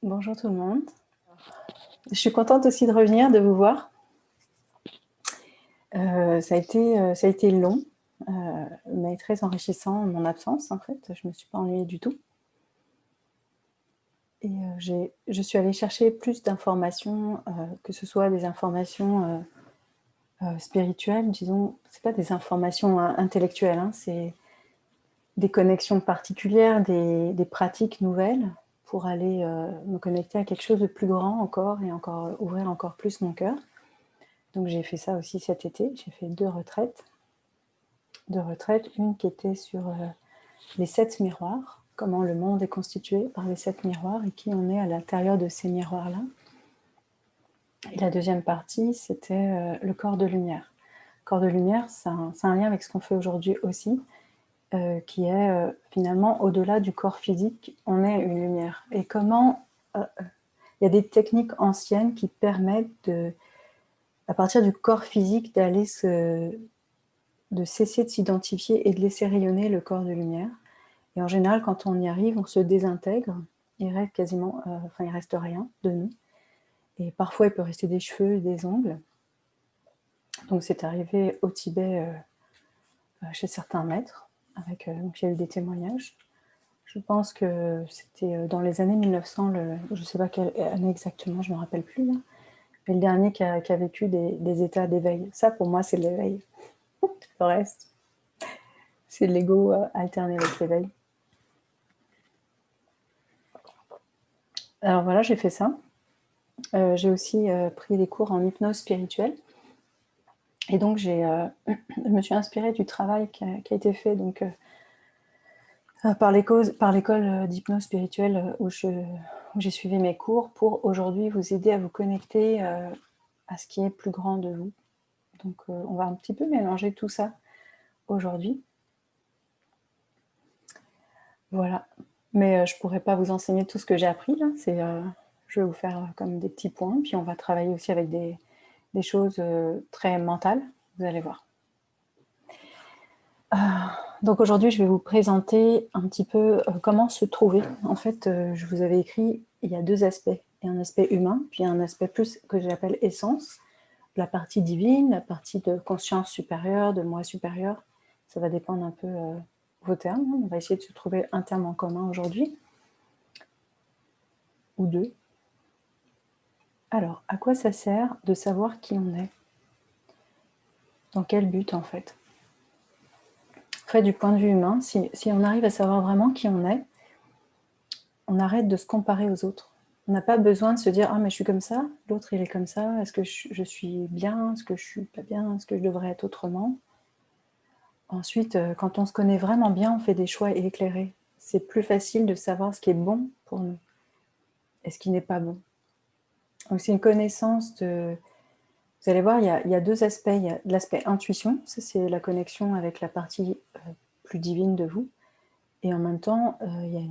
Bonjour tout le monde. Je suis contente aussi de revenir, de vous voir. Ça a été long, mais très enrichissant en mon absence en fait. Je ne me suis pas ennuyée du tout et je suis allée chercher plus d'informations, que ce soit des informations, spirituelles, disons. C'est pas des informations intellectuelles, hein, c'est des connexions particulières, des pratiques nouvelles pour aller, me connecter à quelque chose de plus grand encore et encore ouvrir encore plus mon cœur. Donc j'ai fait ça aussi cet été, j'ai fait 2 retraites. 2 retraites, une qui était sur, les 7 miroirs, comment le monde est constitué par les 7 miroirs et qui on est à l'intérieur de ces miroirs-là. Et la deuxième partie, c'était, le corps de lumière. Le corps de lumière, c'est un lien avec ce qu'on fait aujourd'hui aussi, qui est, finalement au-delà du corps physique, on est une lumière. Et comment, il y a des techniques anciennes qui permettent de, à partir du corps physique, de cesser de s'identifier et de laisser rayonner le corps de lumière. Et en général, quand on y arrive, on se désintègre. Il reste quasiment, il reste rien de nous. Et parfois, il peut rester des cheveux, des ongles. Donc, c'est arrivé au Tibet, chez certains maîtres. Donc, il y a eu des témoignages. Je pense que c'était dans les années 1900, je ne sais pas quelle année exactement, je ne me rappelle plus. Là. Mais le dernier qui a vécu des états d'éveil. Ça, pour moi, c'est l'éveil. Le reste, c'est l'ego alterné avec l'éveil. Alors voilà, j'ai fait ça. J'ai aussi pris des cours en hypnose spirituelle. Et donc, je me suis inspirée du travail qui a été fait donc, par l'école d'hypnose spirituelle où j'ai suivi mes cours pour aujourd'hui vous aider à vous connecter à ce qui est plus grand de vous. Donc, on va un petit peu mélanger tout ça aujourd'hui. Voilà. Mais je ne pourrais pas vous enseigner tout ce que j'ai appris là. Je vais vous faire comme des petits points, puis on va travailler aussi avec des choses très mentales, vous allez voir. Donc aujourd'hui, je vais vous présenter un petit peu comment se trouver. En fait, je vous avais écrit, il y a 2 aspects. Il y a un aspect humain, puis un aspect plus que j'appelle essence, la partie divine, la partie de conscience supérieure, de moi supérieur. Ça va dépendre un peu vos termes. On va essayer de se trouver un terme en commun aujourd'hui, ou 2. Alors, à quoi ça sert de savoir qui on est? Dans quel but, en fait? En fait, du point de vue humain, si on arrive à savoir vraiment qui on est, on arrête de se comparer aux autres. On n'a pas besoin de se dire « Ah, mais je suis comme ça, l'autre il est comme ça, est-ce que je suis bien, est-ce que je suis pas bien, est-ce que je devrais être autrement ?» Ensuite, quand on se connaît vraiment bien, on fait des choix éclairés. C'est plus facile de savoir ce qui est bon pour nous et ce qui n'est pas bon. Donc c'est une connaissance de... Vous allez voir, il y a 2 aspects. Il y a l'aspect intuition, ça c'est la connexion avec la partie plus divine de vous. Et en même temps, il y a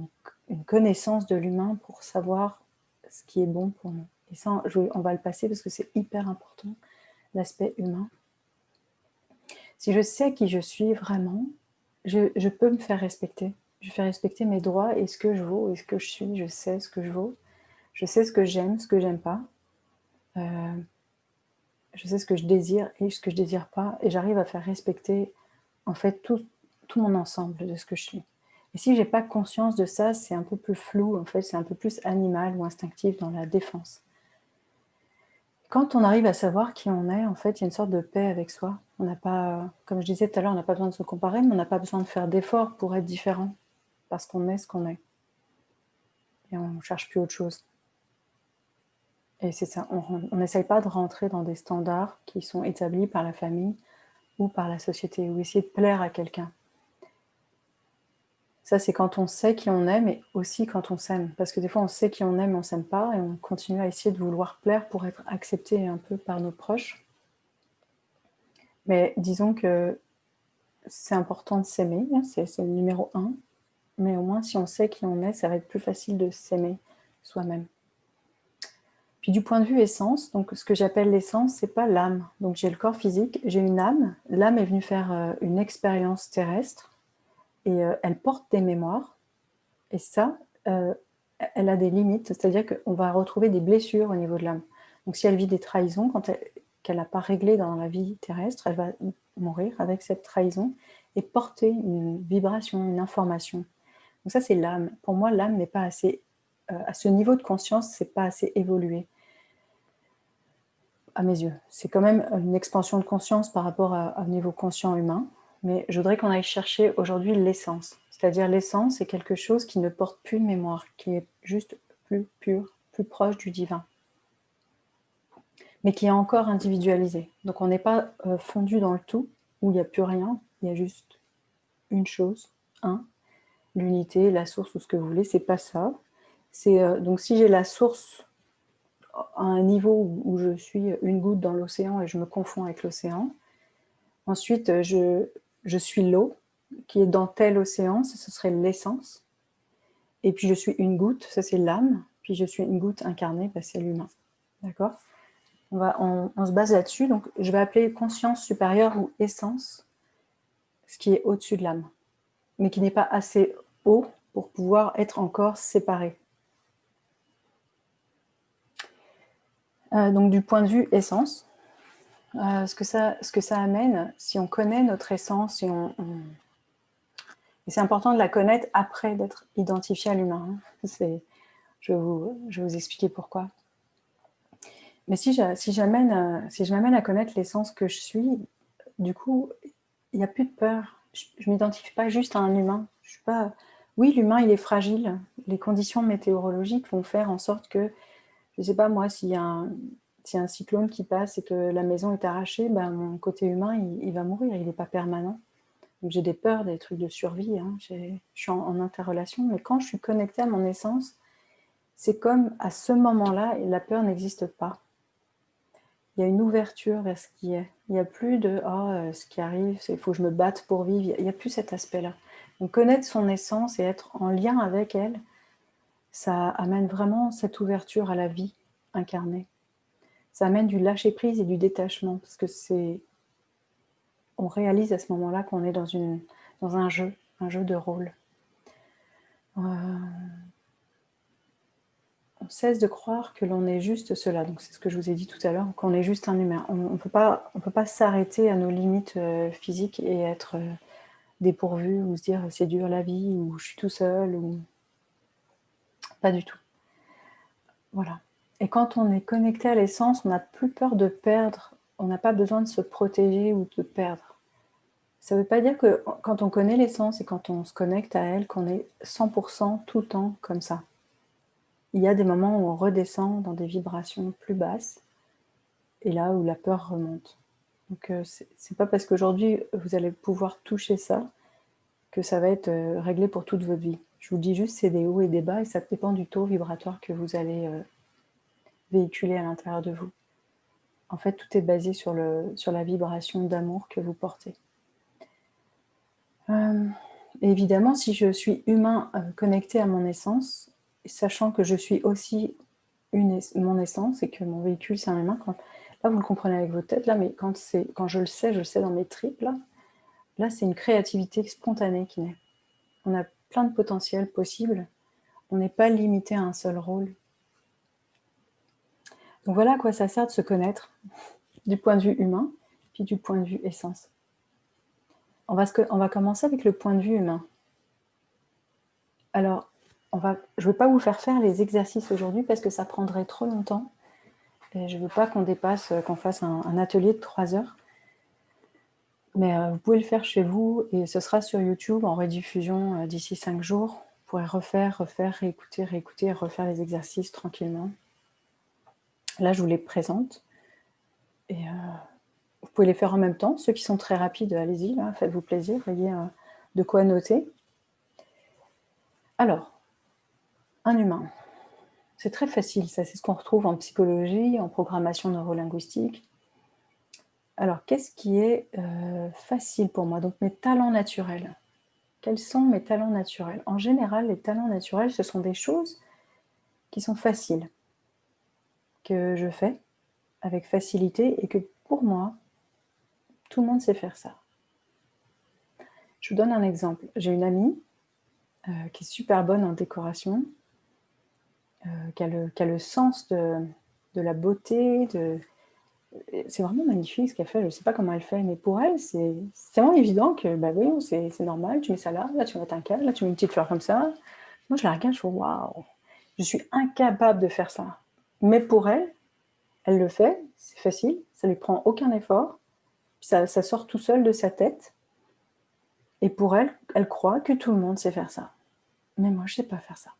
une connaissance de l'humain pour savoir ce qui est bon pour nous. Et ça, on va le passer parce que c'est hyper important, l'aspect humain. Si je sais qui je suis vraiment, je peux me faire respecter. Je fais respecter mes droits et ce que je vaux et ce que je suis. Je sais ce que je vaux. Je sais ce que j'aime, ce que j'aime pas. Je sais ce que je désire et ce que je désire pas. Et j'arrive à faire respecter en fait tout mon ensemble de ce que je suis. Et si j'ai pas conscience de ça, c'est un peu plus flou, en fait, c'est un peu plus animal ou instinctif dans la défense. Quand on arrive à savoir qui on est, en fait, il y a une sorte de paix avec soi. On n'a pas, comme je disais tout à l'heure, on n'a pas besoin de se comparer, mais on n'a pas besoin de faire d'efforts pour être différent, parce qu'on est ce qu'on est. Et on ne cherche plus autre chose. Et c'est ça, on n'essaye pas de rentrer dans des standards qui sont établis par la famille ou par la société, ou essayer de plaire à quelqu'un. Ça, c'est quand on sait qui on est, mais aussi quand on s'aime. Parce que des fois, on sait qui on est, mais on ne s'aime pas, et on continue à essayer de vouloir plaire pour être accepté un peu par nos proches. Mais disons que c'est important de s'aimer, c'est le numéro 1. Mais au moins, si on sait qui on est, ça va être plus facile de s'aimer soi-même. Puis du point de vue essence, donc ce que j'appelle l'essence, c'est pas l'âme. Donc j'ai le corps physique, j'ai une âme. L'âme est venue faire une expérience terrestre, et elle porte des mémoires. Et ça, elle a des limites, c'est-à-dire qu'on va retrouver des blessures au niveau de l'âme. Donc si elle vit des trahisons, qu'elle n'a pas réglé dans la vie terrestre, elle va mourir avec cette trahison et porter une vibration, une information. Donc ça, c'est l'âme. Pour moi, l'âme n'est pas assez, à ce niveau de conscience, c'est pas assez évolué, à mes yeux. C'est quand même une expansion de conscience par rapport à un niveau conscient humain, mais je voudrais qu'on aille chercher aujourd'hui l'essence. C'est-à-dire l'essence, c'est quelque chose qui ne porte plus de mémoire, qui est juste plus pur, plus proche du divin, mais qui est encore individualisé. Donc on n'est pas fondu dans le tout, où il n'y a plus rien, il y a juste une chose, l'unité, la source ou ce que vous voulez, c'est pas ça. Donc si j'ai la source à un niveau où je suis une goutte dans l'océan et je me confonds avec l'océan, ensuite je suis l'eau qui est dans tel océan, ça ce serait l'essence, et puis je suis une goutte, ça c'est l'âme, puis je suis une goutte incarnée, c'est l'humain. D'accord ? On se base là-dessus, donc je vais appeler conscience supérieure ou essence, ce qui est au-dessus de l'âme, mais qui n'est pas assez haut pour pouvoir être encore séparé. Donc du point de vue essence, ce que ça amène, si on connaît notre essence, et c'est important de la connaître après d'être identifié à l'humain. Je vais vous expliquer pourquoi. Mais si je m'amène à connaître l'essence que je suis, du coup, il n'y a plus de peur. Je ne m'identifie pas juste à un humain. Je suis pas... Oui, l'humain, il est fragile. Les conditions météorologiques vont faire en sorte que, je ne sais pas moi, s'il y a un cyclone qui passe et que la maison est arrachée, mon côté humain, il va mourir. Il n'est pas permanent. Donc j'ai des peurs, des trucs de survie. Je suis en interrelation. Mais quand je suis connectée à mon essence, c'est comme à ce moment-là, la peur n'existe pas. Il y a une ouverture vers ce qui est. Il n'y a plus de ce qui arrive, il faut que je me batte pour vivre. Il n'y a plus cet aspect-là. Donc connaître son essence et être en lien avec elle, ça amène vraiment cette ouverture à la vie incarnée. Ça amène du lâcher-prise et du détachement, parce que on réalise à ce moment-là qu'on est dans un jeu de rôle. On cesse de croire que l'on est juste cela. Donc c'est ce que je vous ai dit tout à l'heure, qu'on est juste un humain. On ne peut pas s'arrêter à nos limites physiques et être dépourvu ou se dire c'est dur la vie ou je suis tout seul ou pas du tout. Voilà. Et quand on est connecté à l'essence, on n'a plus peur de perdre. On n'a pas besoin de se protéger ou de perdre. Ça ne veut pas dire que quand on connaît l'essence et quand on se connecte à elle, qu'on est 100% tout le temps comme ça. Il y a des moments où on redescend dans des vibrations plus basses et là où la peur remonte. Donc c'est pas parce qu'aujourd'hui vous allez pouvoir toucher ça que ça va être réglé pour toute votre vie. Je vous dis juste c'est des hauts et des bas et ça dépend du taux vibratoire que vous allez véhiculer à l'intérieur de vous. En fait, tout est basé sur la vibration d'amour que vous portez. Évidemment, si je suis humain connecté à mon essence, sachant que je suis aussi mon essence et que mon véhicule c'est un humain, là vous le comprenez avec votre tête, là, mais quand je le sais dans mes tripes, là c'est une créativité spontanée qui naît. On a plein de potentiels possibles, on n'est pas limité à un seul rôle. Donc voilà à quoi ça sert de se connaître, du point de vue humain, puis du point de vue essence. On va commencer avec le point de vue humain. Alors, je ne veux pas vous faire les exercices aujourd'hui parce que ça prendrait trop longtemps. Et je ne veux pas qu'on fasse un atelier de 3 heures. Mais vous pouvez le faire chez vous et ce sera sur YouTube en rediffusion d'ici 5 jours. Vous pourrez refaire, réécouter et refaire les exercices tranquillement. Là, je vous les présente. Et vous pouvez les faire en même temps. Ceux qui sont très rapides, allez-y, faites-vous plaisir, ayez de quoi noter. Alors, un humain. C'est très facile, ça, c'est ce qu'on retrouve en psychologie, en programmation neurolinguistique. Alors, qu'est-ce qui est facile pour moi? Donc, mes talents naturels. Quels sont mes talents naturels? En général, les talents naturels, ce sont des choses qui sont faciles, que je fais avec facilité et que pour moi, tout le monde sait faire ça. Je vous donne un exemple. J'ai une amie qui est super bonne en décoration qui a le sens de la beauté, c'est vraiment magnifique ce qu'elle fait, je ne sais pas comment elle fait, mais pour elle, c'est tellement évident que, bah oui, c'est normal, tu mets ça là tu mets un cadre, là tu mets une petite fleur comme ça. Moi, je la regarde, je fais waouh, je suis incapable de faire ça. Mais pour elle, elle le fait, c'est facile, ça lui prend aucun effort, ça sort tout seul de sa tête. Et pour elle, elle croit que tout le monde sait faire ça. Mais moi, je ne sais pas faire ça.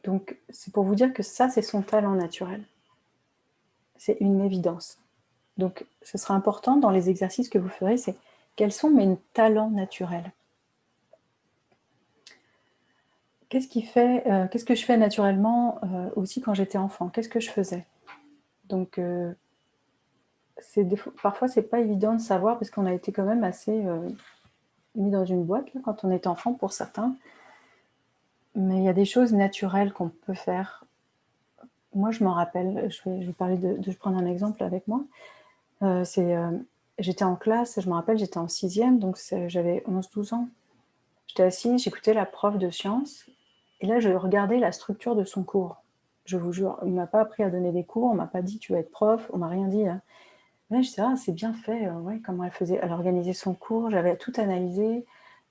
Donc, c'est pour vous dire que ça, c'est son talent naturel. C'est une évidence. Donc, ce sera important dans les exercices que vous ferez, c'est quels sont mes talents naturels? Qu'est-ce que je fais naturellement aussi quand j'étais enfant? Qu'est-ce que je faisais? Donc, parfois, c'est pas évident de savoir parce qu'on a été quand même assez mis dans une boîte là, quand on était enfant pour certains. Mais il y a des choses naturelles qu'on peut faire. Moi, je m'en rappelle, je vais parler je prendre un exemple avec moi. J'étais en classe, je me rappelle, j'étais en 6e, donc j'avais 11-12 ans. J'étais assise, j'écoutais la prof de sciences, et là, je regardais la structure de son cours. Je vous jure, il ne m'a pas appris à donner des cours, on ne m'a pas dit tu vas être prof, on ne m'a rien dit. Hein. Là, je disais, ah, c'est bien fait, ouais, comment elle faisait. Elle organisait son cours, j'avais tout analysé,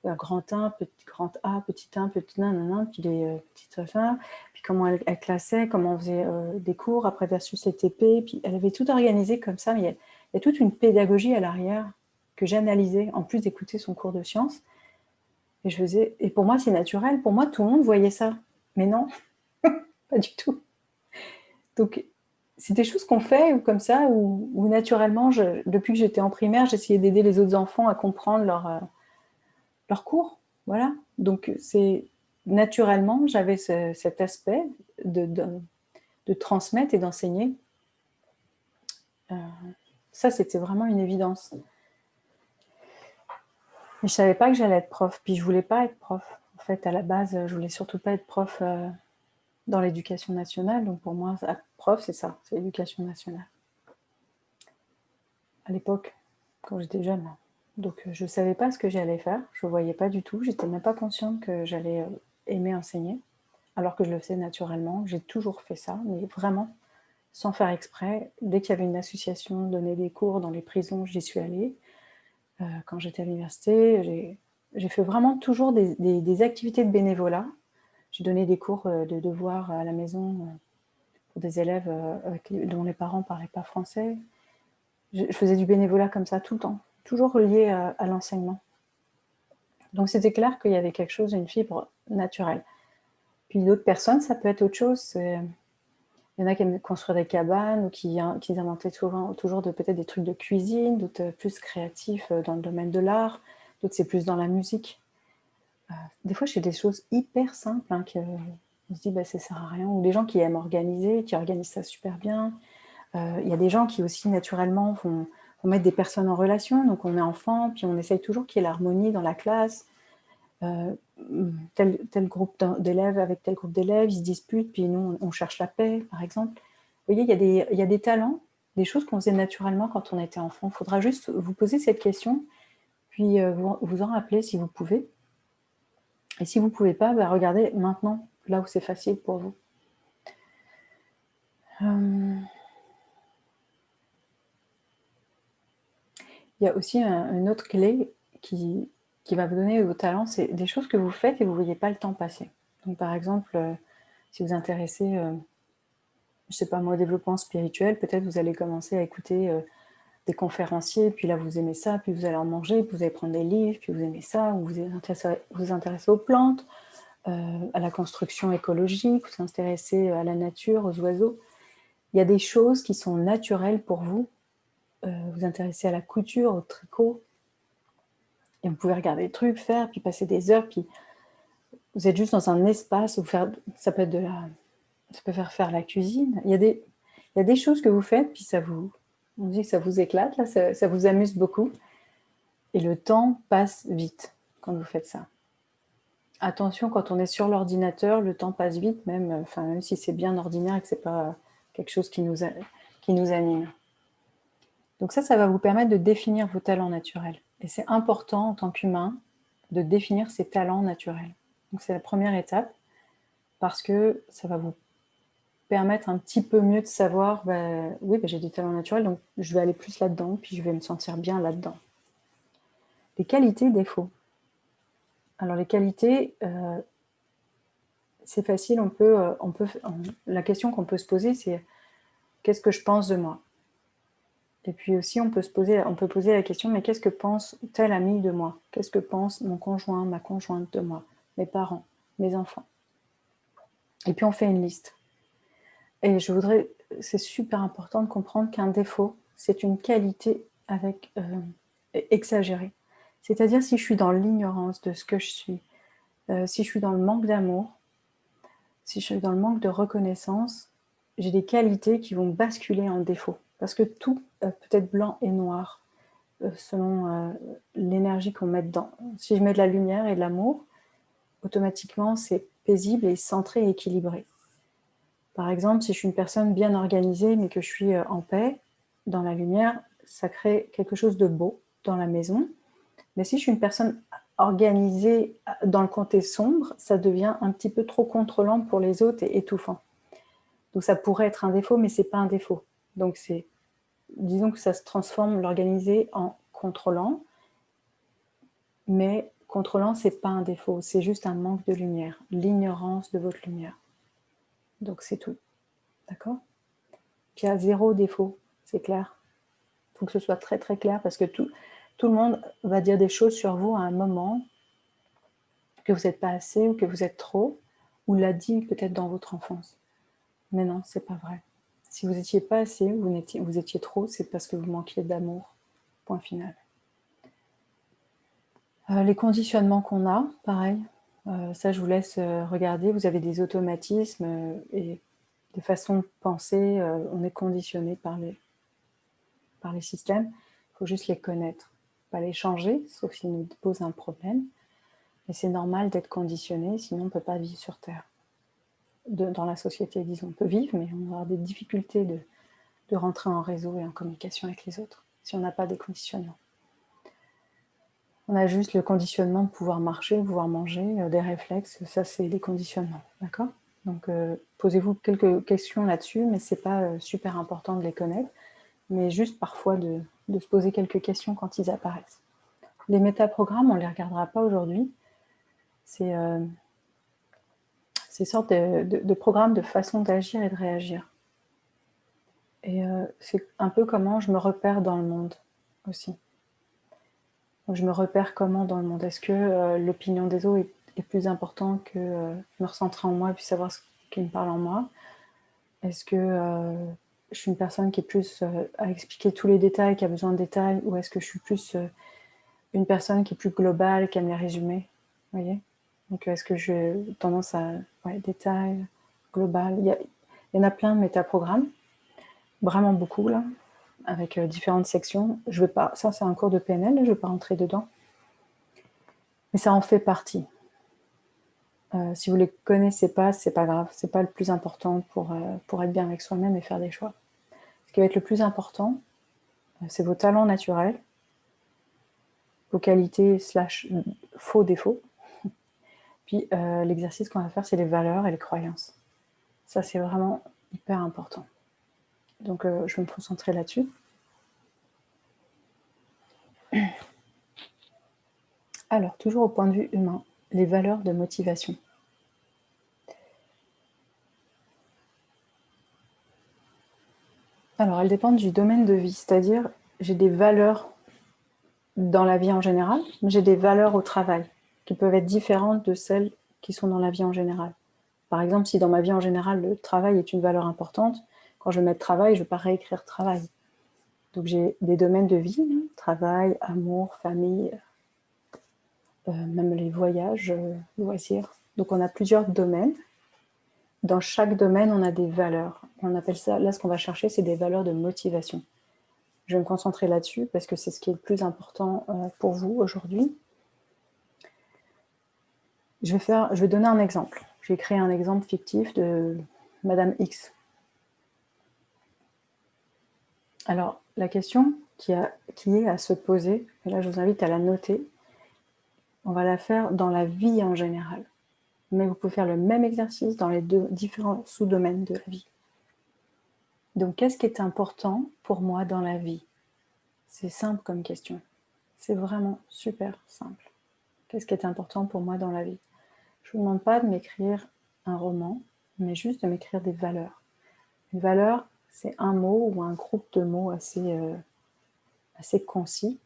grand 1, grand A, petit 1, petit nanana, puis les petites affaires, puis comment elle classait, comment on faisait des cours, après versus les TP, puis elle avait tout organisé comme ça, mais il y a toute une pédagogie à l'arrière que j'analysais, en plus d'écouter son cours de sciences. Et pour moi, c'est naturel. Pour moi, tout le monde voyait ça. Mais non, pas du tout. Donc, c'est des choses qu'on fait ou comme ça, ou naturellement, depuis que j'étais en primaire, j'essayais d'aider les autres enfants à comprendre leur cours. Voilà. Donc, naturellement, j'avais cet aspect de transmettre et d'enseigner. Ça, c'était vraiment une évidence. Mais je ne savais pas que j'allais être prof. Puis, je ne voulais pas être prof. En fait, à la base, je ne voulais surtout pas être prof dans l'éducation nationale. Donc, pour moi, prof, c'est ça, c'est l'éducation nationale. À l'époque, quand j'étais jeune. Donc, je ne savais pas ce que j'allais faire. Je ne voyais pas du tout. Je n'étais même pas consciente que j'allais aimer enseigner, alors que je le faisais naturellement. J'ai toujours fait ça, mais vraiment, sans faire exprès. Dès qu'il y avait une association, donner des cours dans les prisons, j'y suis allée. Quand j'étais à l'université, j'ai fait vraiment toujours des activités de bénévolat. J'ai donné des cours de devoirs à la maison pour des élèves dont les parents ne parlaient pas français. Je faisais du bénévolat comme ça tout le temps, toujours lié à l'enseignement. Donc c'était clair qu'il y avait quelque chose, une fibre naturelle. Puis d'autres personnes, ça peut être autre chose. Il y en a qui aiment construire des cabanes ou qui inventaient toujours peut-être des trucs de cuisine, d'autres plus créatifs dans le domaine de l'art, d'autres c'est plus dans la musique. Des fois, je fais des choses hyper simples on se dit ça sert à rien. Ou des gens qui aiment organiser, qui organisent ça super bien. Il y a des gens qui aussi naturellement vont mettre des personnes en relation. Donc on est enfant, puis on essaye toujours qu'il y ait l'harmonie dans la classe. Tel groupe d'élèves avec tel groupe d'élèves, ils se disputent, puis nous, on cherche la paix, par exemple. Vous voyez, il y a des talents, des choses qu'on faisait naturellement quand on était enfant. Il faudra juste vous poser cette question, puis vous en rappeler si vous pouvez. Et si vous ne pouvez pas, regardez maintenant, là où c'est facile pour vous. Il y a aussi une autre clé qui va vous donner vos talents, c'est des choses que vous faites et vous ne voyez pas le temps passer. Donc par exemple, si vous vous intéressez, je ne sais pas moi, au développement spirituel, peut-être vous allez commencer à écouter des conférenciers, puis là vous aimez ça, puis vous allez en manger, puis vous allez prendre des livres, puis vous aimez ça, ou vous vous intéressez aux plantes, à la construction écologique, vous vous intéressez à la nature, aux oiseaux. Il y a des choses qui sont naturelles pour vous. Vous intéressez à la couture, au tricot, et vous pouvez regarder des trucs, faire, puis passer des heures, puis vous êtes juste dans un espace où ça peut être ça peut faire la cuisine. Il y a des choses que vous faites, puis on dit que ça vous éclate, là, ça vous amuse beaucoup. Et le temps passe vite quand vous faites ça. Attention, quand on est sur l'ordinateur, le temps passe vite, même si c'est bien ordinaire et que ce n'est pas quelque chose qui nous anime. Donc ça va vous permettre de définir vos talents naturels. Et c'est important en tant qu'humain de définir ses talents naturels. Donc c'est la première étape parce que ça va vous permettre un petit peu mieux de savoir, oui, j'ai des talents naturels, donc je vais aller plus là-dedans, puis je vais me sentir bien là-dedans. Les qualités, défauts. Alors les qualités, c'est facile, la question qu'on peut se poser, c'est qu'est-ce que je pense de moi? Et puis aussi, on peut poser la question, mais qu'est-ce que pense tel ami de moi? Qu'est-ce que pense mon conjoint, ma conjointe de moi? Mes parents, mes enfants? Et puis on fait une liste. Et c'est super important de comprendre qu'un défaut, c'est une qualité exagérée. C'est-à-dire si je suis dans l'ignorance de ce que je suis, si je suis dans le manque d'amour, si je suis dans le manque de reconnaissance, j'ai des qualités qui vont basculer en défaut. Parce que tout peut être blanc et noir, selon l'énergie qu'on met dedans. Si je mets de la lumière et de l'amour, automatiquement, c'est paisible et centré et équilibré. Par exemple, si je suis une personne bien organisée, mais que je suis en paix, dans la lumière, ça crée quelque chose de beau dans la maison. Mais si je suis une personne organisée dans le côté sombre, ça devient un petit peu trop contrôlant pour les autres et étouffant. Donc ça pourrait être un défaut, mais c'est pas un défaut. Donc disons que ça se transforme, l'organisé, en contrôlant. Mais contrôlant, c'est pas un défaut, c'est juste un manque de lumière, l'ignorance de votre lumière. Donc c'est tout. D'accord? Puis il y a 0 défaut, c'est clair. Il faut que ce soit très très clair parce que tout le monde va dire des choses sur vous à un moment, que vous n'êtes pas assez ou que vous êtes trop, ou l'a dit peut-être dans votre enfance. Mais non, c'est pas vrai. Si vous n'étiez pas assez ou vous étiez trop, c'est parce que vous manquiez d'amour. Point final. Les conditionnements qu'on a, pareil, ça je vous laisse regarder. Vous avez des automatismes et des façons de penser. On est conditionné par les systèmes. Il faut juste les connaître. Pas les changer, sauf s'ils nous posent un problème. Mais c'est normal d'être conditionné, sinon on ne peut pas vivre sur Terre. Dans la société, disons, on peut vivre, mais on va avoir des difficultés de rentrer en réseau et en communication avec les autres, si on n'a pas des conditionnements. On a juste le conditionnement de pouvoir marcher, de pouvoir manger, des réflexes, ça c'est les conditionnements, d'accord? Donc posez-vous quelques questions là-dessus, mais c'est pas super important de les connaître, mais juste parfois de se poser quelques questions quand ils apparaissent. Les métaprogrammes, on ne les regardera pas aujourd'hui, c'est sortes de programmes de façon d'agir et de réagir. Et c'est un peu comment je me repère dans le monde aussi. Donc je me repère comment dans le monde? Est-ce que l'opinion des autres est plus importante que me recentrer en moi et puis savoir ce qui me parle en moi? Est-ce que je suis une personne qui est plus à expliquer tous les détails, qui a besoin de détails, ou est-ce que je suis plus une personne qui est plus globale, qui aime les résumer? Vous voyez? Donc est-ce que j'ai tendance à détail, global? Il y en a plein de métaprogrammes, vraiment beaucoup là, avec différentes sections. Je vais pas, ça c'est un cours de PNL, je ne vais pas rentrer dedans. Mais ça en fait partie. Si vous ne les connaissez pas, c'est pas grave, c'est pas le plus important pour être bien avec soi-même et faire des choix. Ce qui va être le plus important, c'est vos talents naturels, vos qualités / faux défauts. Puis l'exercice qu'on va faire, c'est les valeurs et les croyances. Ça, c'est vraiment hyper important. Donc je vais me concentrer là-dessus. Alors, toujours au point de vue humain, les valeurs de motivation. Alors, elles dépendent du domaine de vie, c'est-à-dire j'ai des valeurs dans la vie en général, mais j'ai des valeurs au travail qui peuvent être différentes de celles qui sont dans la vie en général. Par exemple, si dans ma vie en général, le travail est une valeur importante, quand je vais mettre travail, je ne vais pas réécrire travail. Donc j'ai des domaines de vie, travail, amour, famille, même les voyages, loisirs. Donc on a plusieurs domaines. Dans chaque domaine, on a des valeurs. On appelle ça, là ce qu'on va chercher, c'est des valeurs de motivation. Je vais me concentrer là-dessus parce que c'est ce qui est le plus important pour vous aujourd'hui. Je vais donner un exemple. Je vais créer un exemple fictif de Madame X. Alors, la question qui est à se poser, et là je vous invite à la noter, on va la faire dans la vie en général. Mais vous pouvez faire le même exercice dans les différents sous-domaines de la vie. Donc, qu'est-ce qui est important pour moi dans la vie? C'est simple comme question. C'est vraiment super simple. Qu'est-ce qui est important pour moi dans la vie? Je ne vous demande pas de m'écrire un roman, mais juste de m'écrire des valeurs. Une valeur, c'est un mot ou un groupe de mots assez concis.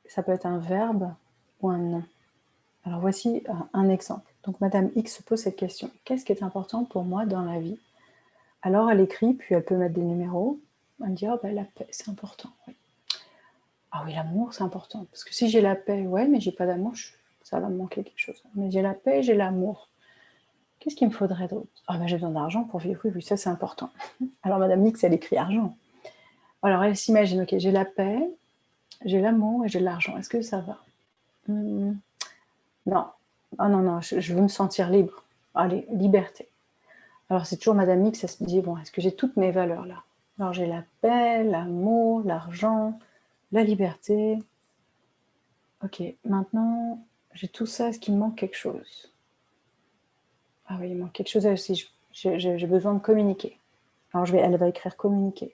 Ça peut être un verbe ou un nom. Alors voici un exemple. Donc Madame X se pose cette question. Qu'est-ce qui est important pour moi dans la vie? Alors elle écrit, puis elle peut mettre des numéros. Elle dit, oh, ben, la paix, c'est important. Oui. Ah oui, l'amour, c'est important. Parce que si j'ai la paix, ouais, mais j'ai pas d'amour, ça va me manquer quelque chose. Mais j'ai la paix, j'ai l'amour. Qu'est-ce qu'il me faudrait d'autre? Ah ben j'ai besoin d'argent pour vivre. Oui, oui, ça c'est important. Alors Madame X, elle écrit argent. Alors elle s'imagine, ok, j'ai la paix, j'ai l'amour et j'ai de l'argent. Est-ce que ça va? Non. Ah non, non, je veux me sentir libre. Allez, liberté. Alors c'est toujours Madame X, elle se dit, bon, est-ce que j'ai toutes mes valeurs là? Alors j'ai la paix, l'amour, l'argent, la liberté. Ok, maintenant, j'ai tout ça, est-ce qu'il me manque quelque chose? Ah oui, il manque quelque chose aussi, j'ai besoin de communiquer. Alors elle va écrire communiquer.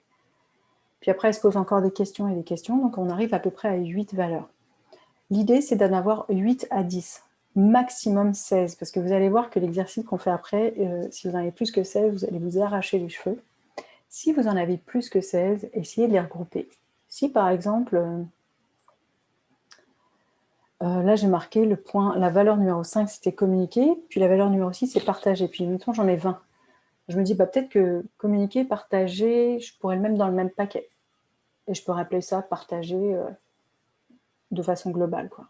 Puis après, elle se pose encore des questions et des questions, donc on arrive à peu près à 8 valeurs. L'idée, c'est d'en avoir 8 à 10, maximum 16, parce que vous allez voir que l'exercice qu'on fait après, si vous en avez plus que 16, vous allez vous arracher les cheveux. Si vous en avez plus que 16, essayez de les regrouper. Si par exemple, là j'ai marqué le point, la valeur numéro 5 c'était communiquer, puis la valeur numéro 6 c'est partager, puis mettons j'en ai 20. Je me dis bah, peut-être que communiquer, partager, je pourrais le mettre dans le même paquet. Et je peux rappeler ça partager de façon globale, quoi.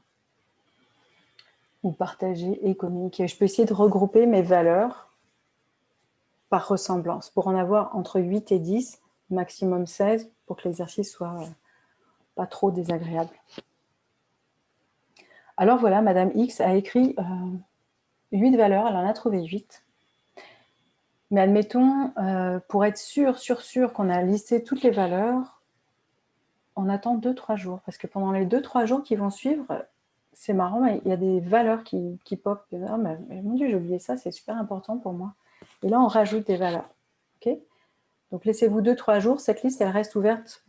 Ou partager et communiquer. Je peux essayer de regrouper mes valeurs par ressemblance, pour en avoir entre 8 et 10, maximum 16, pour que l'exercice soit pas trop désagréable. Alors voilà, Madame X a écrit 8 valeurs, elle en a trouvé 8. Mais admettons, pour être sûr qu'on a listé toutes les valeurs, on attend 2-3 jours, parce que pendant les 2-3 jours qui vont suivre, c'est marrant, mais il y a des valeurs qui pop. Oh, mais mon Dieu, j'ai oublié ça, c'est super important pour moi. Et là, on rajoute des valeurs. Okay, donc, laissez-vous 2-3 jours. Cette liste, elle reste ouverte.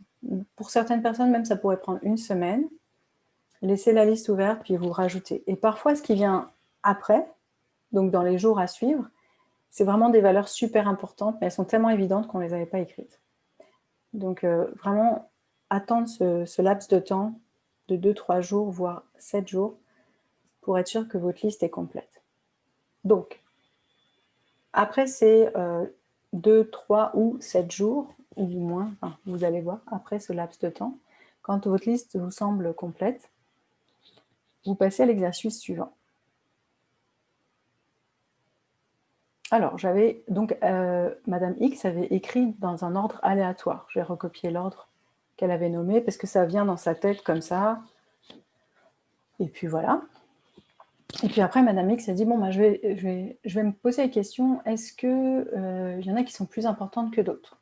Pour certaines personnes, même, ça pourrait prendre une semaine. Laissez la liste ouverte, puis vous rajoutez. Et parfois, ce qui vient après, donc dans les jours à suivre, c'est vraiment des valeurs super importantes, mais elles sont tellement évidentes qu'on ne les avait pas écrites. Donc, vraiment, attendre ce laps de temps de 2-3 jours, voire 7 jours, pour être sûr que votre liste est complète. Donc, après ces 2, 3 ou 7 jours, ou moins, enfin, vous allez voir, après ce laps de temps, quand votre liste vous semble complète, vous passez à l'exercice suivant. Alors, j'avais donc, Madame X avait écrit dans un ordre aléatoire. J'ai recopié l'ordre qu'elle avait nommé, parce que ça vient dans sa tête comme ça. Et puis voilà. Et puis après, Madame X a dit, bon, bah, je vais me poser la question, est-ce qu'il y en a qui sont plus importantes que d'autres?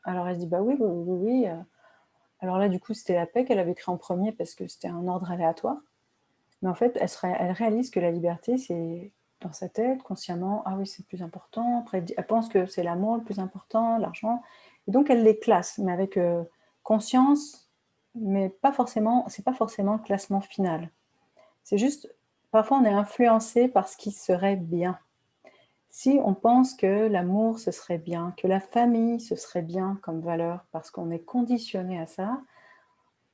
Alors elle se dit, bah oui, oui, oui, oui. Alors là, du coup, c'était la paix qu'elle avait écrit en premier, parce que c'était un ordre aléatoire. Mais en fait, elle réalise que la liberté, c'est dans sa tête, consciemment, ah oui, c'est le plus important. Après, elle pense que c'est l'amour le plus important, l'argent. Et donc, elle les classe, mais avec conscience, mais pas forcément, c'est pas forcément le classement final. C'est juste, parfois, on est influencé par ce qui serait bien. Si on pense que l'amour, ce serait bien, que la famille, ce serait bien comme valeur, parce qu'on est conditionné à ça,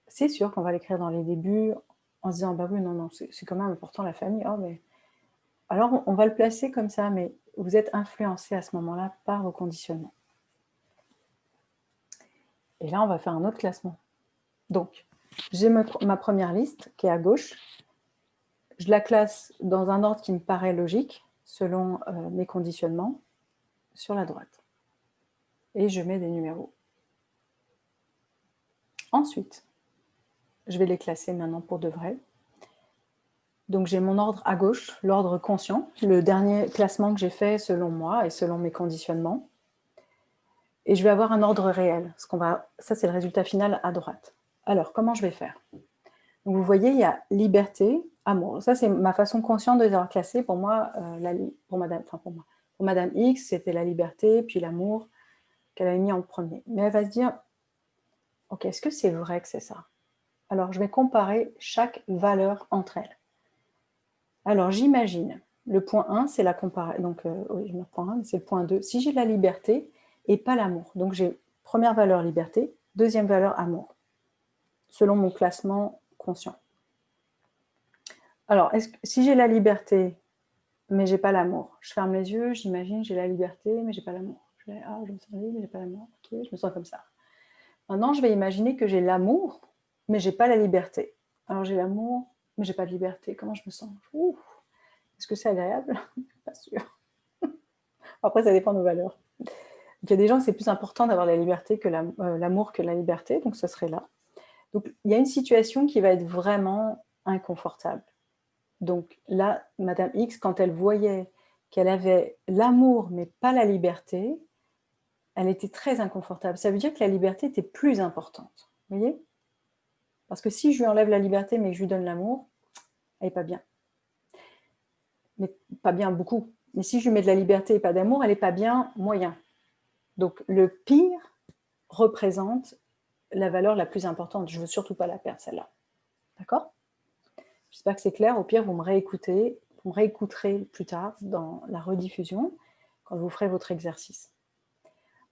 c'est sûr qu'on va l'écrire dans les débuts, en se disant, bah oui, non, non, c'est quand même important la famille. Oh, mais... Alors, on va le placer comme ça, mais vous êtes influencé à ce moment-là par vos conditionnements. Et là, on va faire un autre classement. Donc, j'ai ma première liste qui est à gauche. Je la classe dans un ordre qui me paraît logique, selon mes conditionnements, sur la droite. Et je mets des numéros. Ensuite, je vais les classer maintenant pour de vrai. Donc j'ai mon ordre à gauche, l'ordre conscient, le dernier classement que j'ai fait selon moi et selon mes conditionnements. Et je vais avoir un ordre réel. Ça, c'est le résultat final à droite. Alors, comment je vais faire? Donc, vous voyez, il y a liberté, amour. Ça, c'est ma façon consciente de les avoir classés. Pour moi, pour Madame X, c'était la liberté, puis l'amour, qu'elle avait mis en premier. Mais elle va se dire, ok, est-ce que c'est vrai que c'est ça? Alors, je vais comparer chaque valeur entre elles. Alors, j'imagine, le point 1, c'est la comparaison. Donc, oui, je me reprends 1, mais c'est le point 2. Si j'ai la liberté et pas l'amour, donc j'ai première valeur liberté, deuxième valeur amour, selon mon classement conscient. Alors, si j'ai la liberté, mais j'ai pas l'amour, je ferme les yeux, j'imagine, j'ai la liberté, mais j'ai pas l'amour. Je me sens libre, mais j'ai pas l'amour. Ok, je me sens comme ça. Maintenant, je vais imaginer que j'ai l'amour, mais j'ai pas la liberté. Alors, j'ai l'amour, mais j'ai pas de liberté. Comment je me sens? Est-ce que c'est agréable? Pas sûr. Après, ça dépend de nos valeurs. Donc, il y a des gens que c'est plus important d'avoir la liberté que l'amour que la liberté, donc ce serait là. Donc, il y a une situation qui va être vraiment inconfortable. Donc là, Madame X, quand elle voyait qu'elle avait l'amour mais pas la liberté, elle était très inconfortable. Ça veut dire que la liberté était plus importante. Vous voyez? Parce que si je lui enlève la liberté mais que je lui donne l'amour, elle n'est pas bien. Mais pas bien beaucoup. Mais si je lui mets de la liberté et pas d'amour, elle n'est pas bien moyen. Donc le pire représente la valeur la plus importante. Je ne veux surtout pas la perdre, celle-là. D'accord? J'espère que c'est clair. Au pire, vous me réécouterez plus tard dans la rediffusion quand vous ferez votre exercice.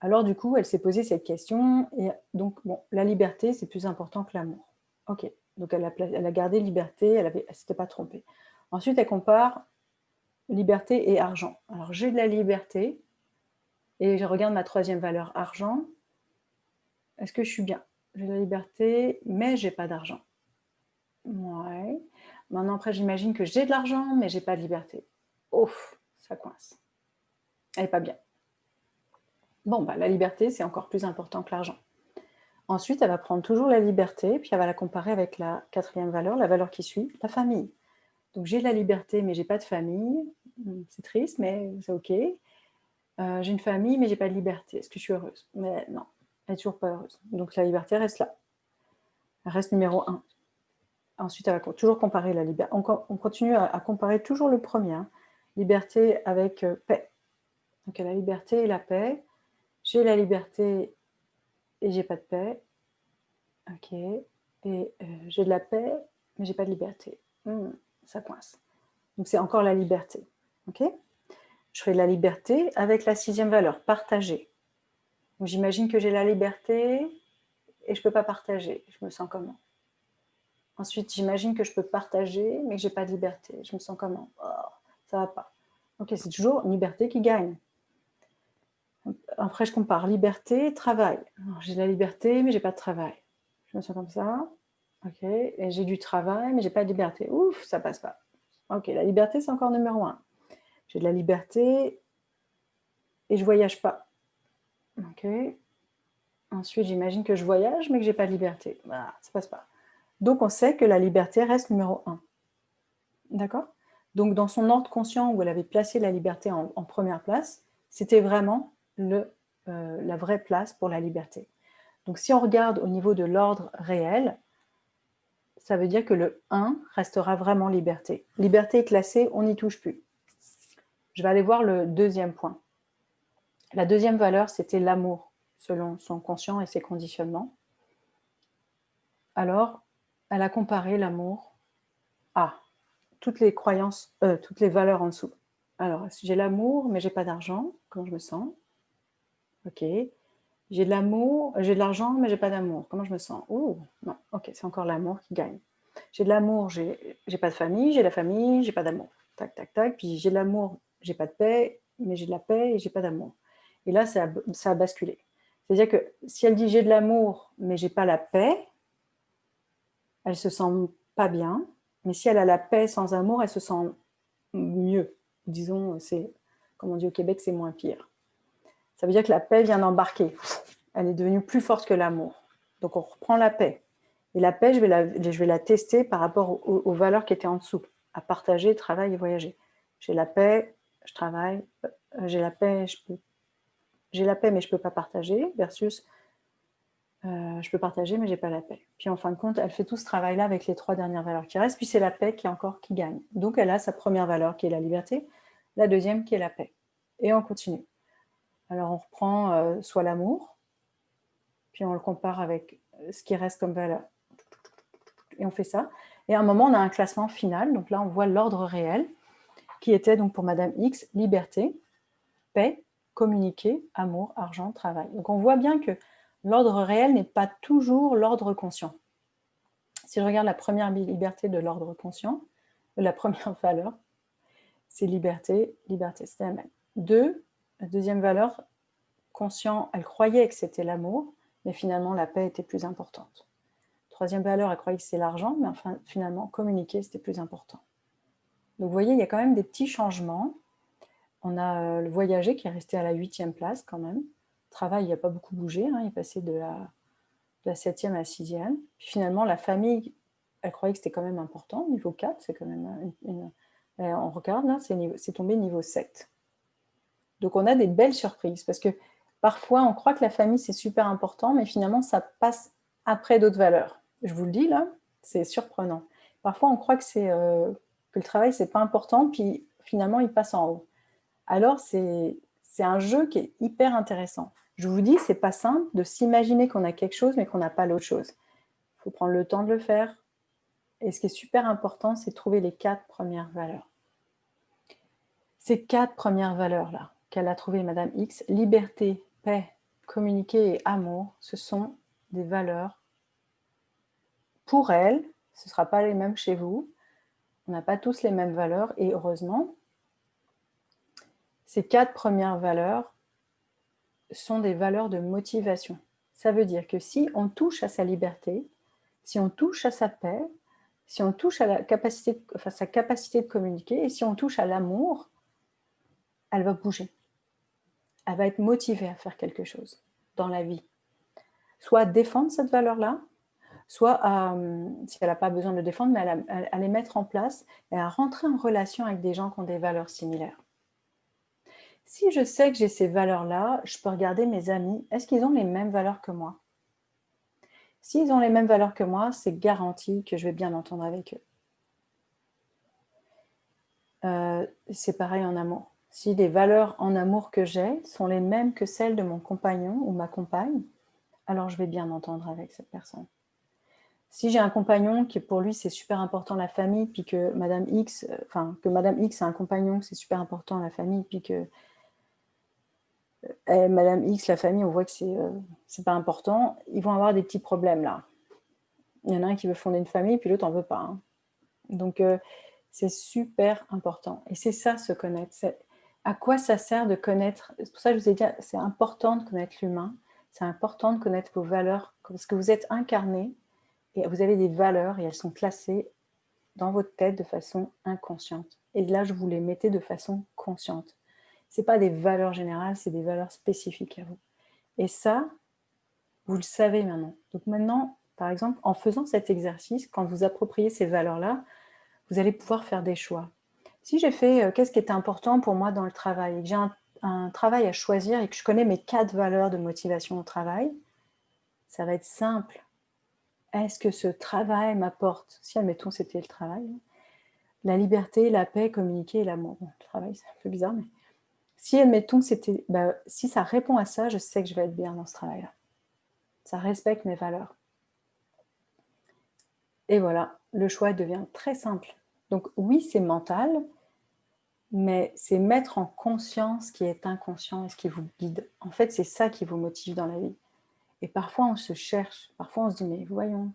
Alors du coup, elle s'est posé cette question et donc bon, la liberté c'est plus important que l'amour. Ok, donc elle a gardé liberté, elle ne s'était pas trompée. Ensuite, elle compare liberté et argent. Alors j'ai de la liberté et je regarde ma troisième valeur, argent. Est-ce que je suis bien? J'ai de la liberté, mais j'ai pas d'argent. Ouais. Maintenant, après, j'imagine que j'ai de l'argent, mais j'ai pas de liberté. Ouf, ça coince. Elle n'est pas bien. Bon, bah, la liberté, c'est encore plus important que l'argent. Ensuite, elle va prendre toujours la liberté, puis elle va la comparer avec la quatrième valeur, la valeur qui suit, la famille. Donc, j'ai de la liberté, mais j'ai pas de famille. C'est triste, mais c'est OK. J'ai une famille, mais j'ai pas de liberté. Est-ce que je suis heureuse? Mais non, elle n'est toujours pas heureuse. Donc, la liberté reste là. Elle reste numéro 1. Ensuite, elle va toujours comparer la liberté. On continue à comparer toujours le premier. Hein. Liberté avec paix. Donc, la liberté et la paix. J'ai la liberté et j'ai pas de paix. Ok. Et j'ai de la paix, mais j'ai pas de liberté. Ça coince. Donc, c'est encore la liberté. Ok. Je fais de la liberté avec la sixième valeur, partager. Donc, j'imagine que j'ai la liberté et je peux pas partager. Je me sens comment? Ensuite, j'imagine que je peux partager, mais que j'ai pas de liberté. Je me sens comment? Oh, ça va pas. Ok, c'est toujours liberté qui gagne. Après, je compare liberté, travail. J'ai de la liberté, mais j'ai pas de travail. Je me sens comme ça. Ok, et j'ai du travail, mais j'ai pas de liberté. Ouf, ça passe pas. Ok, la liberté, c'est encore numéro 1. J'ai de la liberté et je voyage pas. Ok. Ensuite, j'imagine que je voyage, mais que j'ai pas de liberté. Voilà, ça passe pas. Donc, on sait que la liberté reste numéro 1. D'accord? Donc, dans son ordre conscient où elle avait placé la liberté en première place, c'était vraiment la vraie place pour la liberté. Donc, si on regarde au niveau de l'ordre réel, ça veut dire que le 1 restera vraiment liberté. Liberté est classée, on n'y touche plus. Je vais aller voir le deuxième point. La deuxième valeur, c'était l'amour, selon son conscient et ses conditionnements. Alors, elle a comparé l'amour à toutes les croyances, toutes les valeurs en dessous. Alors, j'ai l'amour, mais j'ai pas d'argent. Comment je me sens? Ok. J'ai de l'amour, j'ai de l'argent, mais j'ai pas d'amour. Comment je me sens? Oh, non. Ok, c'est encore l'amour qui gagne. J'ai de l'amour, j'ai pas de famille. J'ai la famille, j'ai pas d'amour. Tac, tac, tac. Puis j'ai de l'amour, j'ai pas de paix, mais j'ai de la paix et j'ai pas d'amour. Et là, ça a basculé. C'est-à-dire que si elle dit j'ai de l'amour, mais j'ai pas la paix, elle se sent pas bien. Mais si elle a la paix sans amour, elle se sent mieux. Disons, c'est, comme on dit au Québec, c'est moins pire. Ça veut dire que la paix vient d'embarquer. Elle est devenue plus forte que l'amour. Donc on reprend la paix. Et la paix, je vais la tester par rapport aux valeurs qui étaient en dessous. À partager, travail et voyager. J'ai la paix, je travaille. J'ai la paix, mais je ne peux pas partager. Versus, je peux partager, mais je n'ai pas la paix. Puis en fin de compte, elle fait tout ce travail-là avec les 3 dernières valeurs qui restent. Puis c'est la paix qui gagne. Donc elle a sa première valeur qui est la liberté. La deuxième qui est la paix. Et on continue. Alors on reprend soit l'amour, puis on le compare avec ce qui reste comme valeur. Et on fait ça. Et à un moment, on a un classement final. Donc là, on voit l'ordre réel, qui était donc pour Madame X, liberté, paix, communiquer, amour, argent, travail. Donc on voit bien que l'ordre réel n'est pas toujours l'ordre conscient. Si je regarde la première liberté de l'ordre conscient, la première valeur, c'est liberté, liberté, c'était la même. La deuxième valeur, conscient, elle croyait que c'était l'amour, mais finalement la paix était plus importante. Troisième valeur, elle croyait que c'était l'argent, mais enfin, finalement, communiquer, c'était plus important. Donc vous voyez, il y a quand même des petits changements. On a le voyager qui est resté à la 8e place quand même. Le travail, il n'a pas beaucoup bougé, hein, il est passé de la 7e à la 6e. Puis finalement, la famille, elle croyait que c'était quand même important. Niveau 4, c'est quand même on regarde, là, c'est tombé niveau 7. Donc on a des belles surprises, parce que parfois, on croit que la famille, c'est super important, mais finalement, ça passe après d'autres valeurs. Je vous le dis, là, c'est surprenant. Parfois, on croit que le travail, c'est pas important, puis finalement, il passe en haut. Alors, c'est un jeu qui est hyper intéressant. Je vous dis, c'est pas simple de s'imaginer qu'on a quelque chose, mais qu'on n'a pas l'autre chose. Il faut prendre le temps de le faire. Et ce qui est super important, c'est de trouver les 4 premières valeurs. Ces 4 premières valeurs-là qu'elle a trouvées, Madame X, liberté, paix, communiquer et amour, ce sont des valeurs pour elle. Ce ne sera pas les mêmes chez vous. On n'a pas tous les mêmes valeurs, et heureusement, ces 4 premières valeurs sont des valeurs de motivation. Ça veut dire que si on touche à sa liberté, si on touche à sa paix, si on touche à sa capacité de communiquer, et si on touche à l'amour, elle va bouger. Elle va être motivée à faire quelque chose dans la vie. Soit à défendre cette valeur-là, soit si elle n'a pas besoin de le défendre, mais à les mettre en place et à rentrer en relation avec des gens qui ont des valeurs similaires. Si je sais que j'ai ces valeurs-là, je peux regarder mes amis, est-ce qu'ils ont les mêmes valeurs que moi? S'ils ont les mêmes valeurs que moi, c'est garanti que je vais bien m'entendre avec eux. C'est pareil en amour. Si les valeurs en amour que j'ai sont les mêmes que celles de mon compagnon ou ma compagne, alors je vais bien m'entendre avec cette personne. Si j'ai un compagnon qui pour lui c'est super important la famille, puis que Madame X, que Madame X a un compagnon, c'est super important la famille, puis que Madame X, la famille, on voit que c'est pas important, ils vont avoir des petits problèmes là. Il y en a un qui veut fonder une famille, puis l'autre en veut pas. Hein. Donc c'est super important. Et c'est ça, se connaître. À quoi ça sert de connaître? C'est pour ça que je vous ai dit, c'est important de connaître l'humain, c'est important de connaître vos valeurs, parce que vous êtes incarné, et vous avez des valeurs, et elles sont classées dans votre tête de façon inconsciente. Et là, je vous les mettais de façon consciente. Ce n'est pas des valeurs générales, c'est des valeurs spécifiques à vous. Et ça, vous le savez maintenant. Donc maintenant, par exemple, en faisant cet exercice, quand vous appropriez ces valeurs-là, vous allez pouvoir faire des choix. Si j'ai fait qu'est-ce qui était important pour moi dans le travail, et que j'ai un travail à choisir et que je connais mes 4 valeurs de motivation au travail, ça va être simple. Est-ce que ce travail m'apporte, si admettons c'était le travail, la liberté, la paix, communiquer et l'amour. Bon, le travail, c'est un peu bizarre, mais si, admettons, si ça répond à ça, je sais que je vais être bien dans ce travail-là. Ça respecte mes valeurs. Et voilà, le choix devient très simple. Donc oui, c'est mental, mais c'est mettre en conscience ce qui est inconscient et ce qui vous guide. En fait, c'est ça qui vous motive dans la vie. Et parfois, on se cherche, parfois on se dit, mais voyons,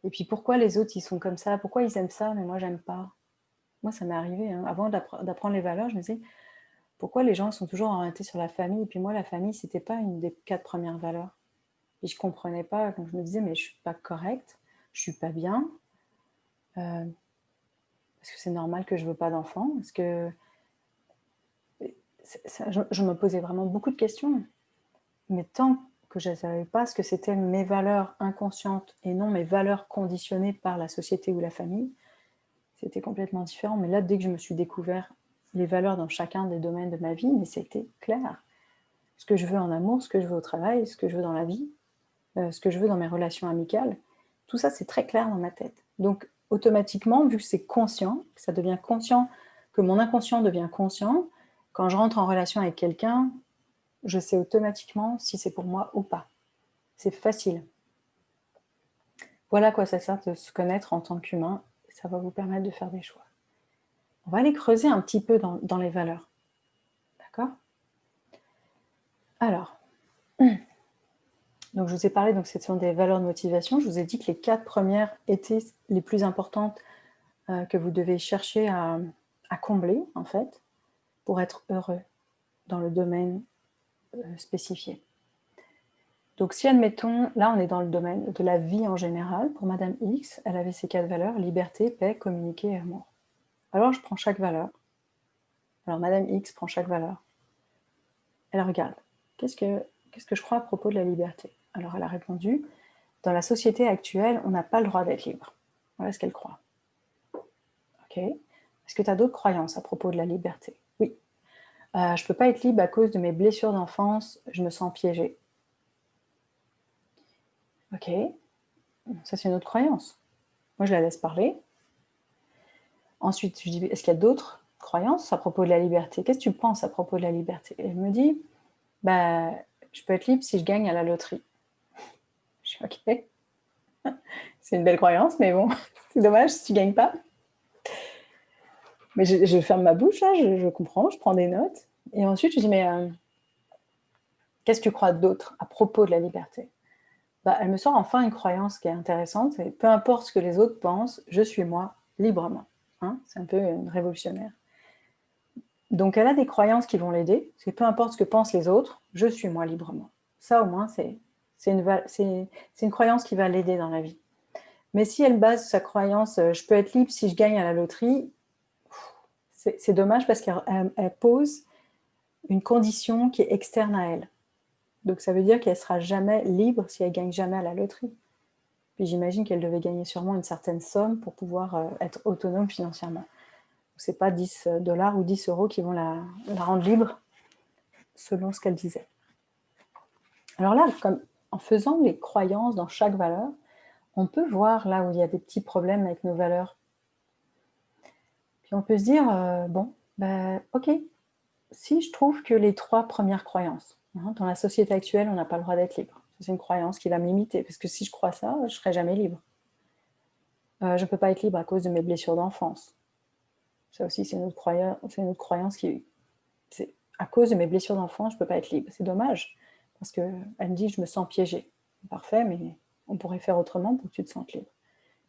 et puis pourquoi les autres, ils sont comme ça? Pourquoi ils aiment ça, mais moi, j'aime pas? Moi, ça m'est arrivé, hein. Avant d'apprendre les valeurs, je me disais, pourquoi les gens sont toujours orientés sur la famille? Et puis moi, la famille, c'était pas une des 4 premières valeurs. Et je comprenais pas, donc je me disais, mais je suis pas correcte, je suis pas bien. Est-ce que c'est normal que je veux pas d'enfants? Est-ce que... je me posais vraiment beaucoup de questions. Mais tant que je ne savais pas ce que c'était mes valeurs inconscientes et non mes valeurs conditionnées par la société ou la famille, c'était complètement différent. Mais là, dès que je me suis découvert les valeurs dans chacun des domaines de ma vie, mais c'était clair. Ce que je veux en amour, ce que je veux au travail, ce que je veux dans la vie, ce que je veux dans mes relations amicales, tout ça, c'est très clair dans ma tête. Donc, automatiquement, vu que c'est conscient, que ça devient conscient, que mon inconscient devient conscient, quand je rentre en relation avec quelqu'un, je sais automatiquement si c'est pour moi ou pas. C'est facile. Voilà à quoi ça sert de se connaître en tant qu'humain. Ça va vous permettre de faire des choix. On va aller creuser un petit peu dans les valeurs. D'accord? Alors, donc je vous ai parlé, donc ce sont des valeurs de motivation. Je vous ai dit que les 4 premières étaient les plus importantes que vous devez chercher à combler, en fait, pour être heureux dans le domaine spécifié. Donc si, admettons, là on est dans le domaine de la vie en général, pour Madame X, elle avait ces 4 valeurs, liberté, paix, communiquer et amour. Alors je prends chaque valeur. Alors Madame X prend chaque valeur. Elle regarde. Qu'est-ce que je crois à propos de la liberté? Alors elle a répondu, dans la société actuelle, on n'a pas le droit d'être libre. Voilà ce qu'elle croit. Ok. Est-ce que tu as d'autres croyances à propos de la liberté? Oui. Je ne peux pas être libre à cause de mes blessures d'enfance, je me sens piégée. Ok. Ça, c'est une autre croyance. Moi, je la laisse parler. Ensuite, je dis, est-ce qu'il y a d'autres croyances à propos de la liberté? Qu'est-ce que tu penses à propos de la liberté? Et elle me dit, bah, je peux être libre si je gagne à la loterie. Je suis ok. C'est une belle croyance, mais bon, c'est dommage si tu gagnes pas. Mais je ferme ma bouche, là, je comprends, je prends des notes. Et ensuite, je dis, mais qu'est-ce que tu crois d'autre à propos de la liberté? Bah, elle me sort enfin une croyance qui est intéressante, c'est peu importe ce que les autres pensent, je suis moi librement. Hein, c'est un peu une révolutionnaire. Donc elle a des croyances qui vont l'aider, c'est peu importe ce que pensent les autres, je suis moi librement. Ça au moins, c'est une croyance qui va l'aider dans la vie. Mais si elle base sa croyance je peux être libre si je gagne à la loterie, c'est dommage parce qu'elle pose une condition qui est externe à elle. Donc ça veut dire qu'elle ne sera jamais libre si elle ne gagne jamais à la loterie. Puis j'imagine qu'elle devait gagner sûrement une certaine somme pour pouvoir être autonome financièrement. Ce n'est pas 10 $ ou 10 € qui vont la rendre libre, selon ce qu'elle disait. Alors là, comme en faisant les croyances dans chaque valeur, on peut voir là où il y a des petits problèmes avec nos valeurs. Puis on peut se dire, bon, ben, ok, si je trouve que les 3 premières croyances, hein, dans la société actuelle, on n'a pas le droit d'être libre. C'est une croyance qui va me limiter, parce que si je crois ça, je ne serai jamais libre. Je ne peux pas être libre à cause de mes blessures d'enfance. Ça aussi, c'est une autre croyance qui... C'est à cause de mes blessures d'enfance, je ne peux pas être libre. C'est dommage, parce qu'elle me dit, je me sens piégée. Parfait, mais on pourrait faire autrement pour que tu te sentes libre.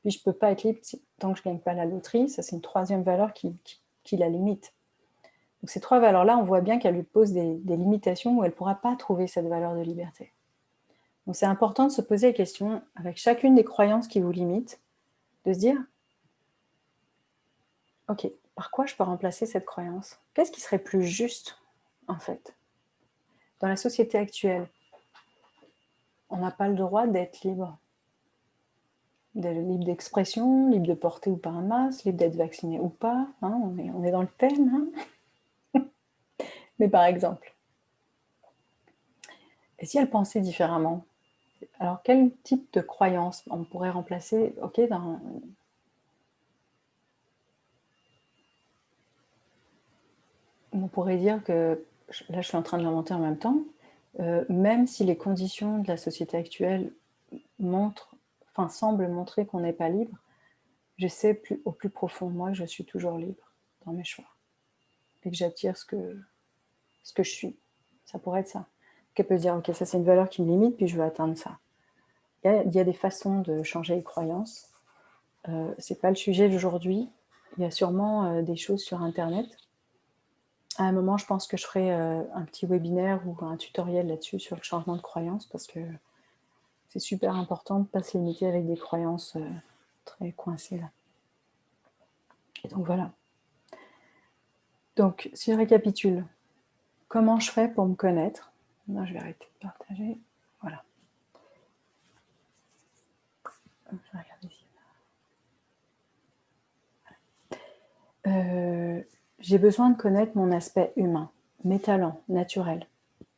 Puis je ne peux pas être libre tant que je ne gagne pas la loterie. Ça, c'est une troisième valeur qui la limite. Donc ces 3 valeurs-là, on voit bien qu'elles lui posent des limitations où elle ne pourra pas trouver cette valeur de liberté. Donc c'est important de se poser la question, avec chacune des croyances qui vous limitent, de se dire, ok, par quoi je peux remplacer cette croyance? Qu'est-ce qui serait plus juste, en fait? Dans la société actuelle, on n'a pas le droit d'être libre. Libre d'expression, libre de porter ou pas un masque, libre d'être vacciné ou pas. Hein, on est dans le thème. Hein. Mais par exemple, et si elle pensait différemment? Alors, quel type de croyance on pourrait remplacer? Ok, on pourrait dire que, là je suis en train de l'inventer en même temps, même si les conditions de la société actuelle semblent montrer qu'on n'est pas libre, je sais au plus profond de moi que je suis toujours libre dans mes choix. Et que j'attire ce que je suis. Ça pourrait être ça. Elle peut se dire, ok, ça c'est une valeur qui me limite, puis je veux atteindre ça. Il y a des façons de changer les croyances. C'est pas le sujet d'aujourd'hui. Il y a sûrement des choses sur Internet. À un moment, je pense que je ferai un petit webinaire ou un tutoriel là-dessus sur le changement de croyances, parce que c'est super important de ne pas se limiter avec des croyances très coincées là. Et donc voilà. Donc, si je récapitule, comment je fais pour me connaître? Non, je vais arrêter de partager. Voilà. Je vais regarder ici. J'ai besoin de connaître mon aspect humain, mes talents naturels.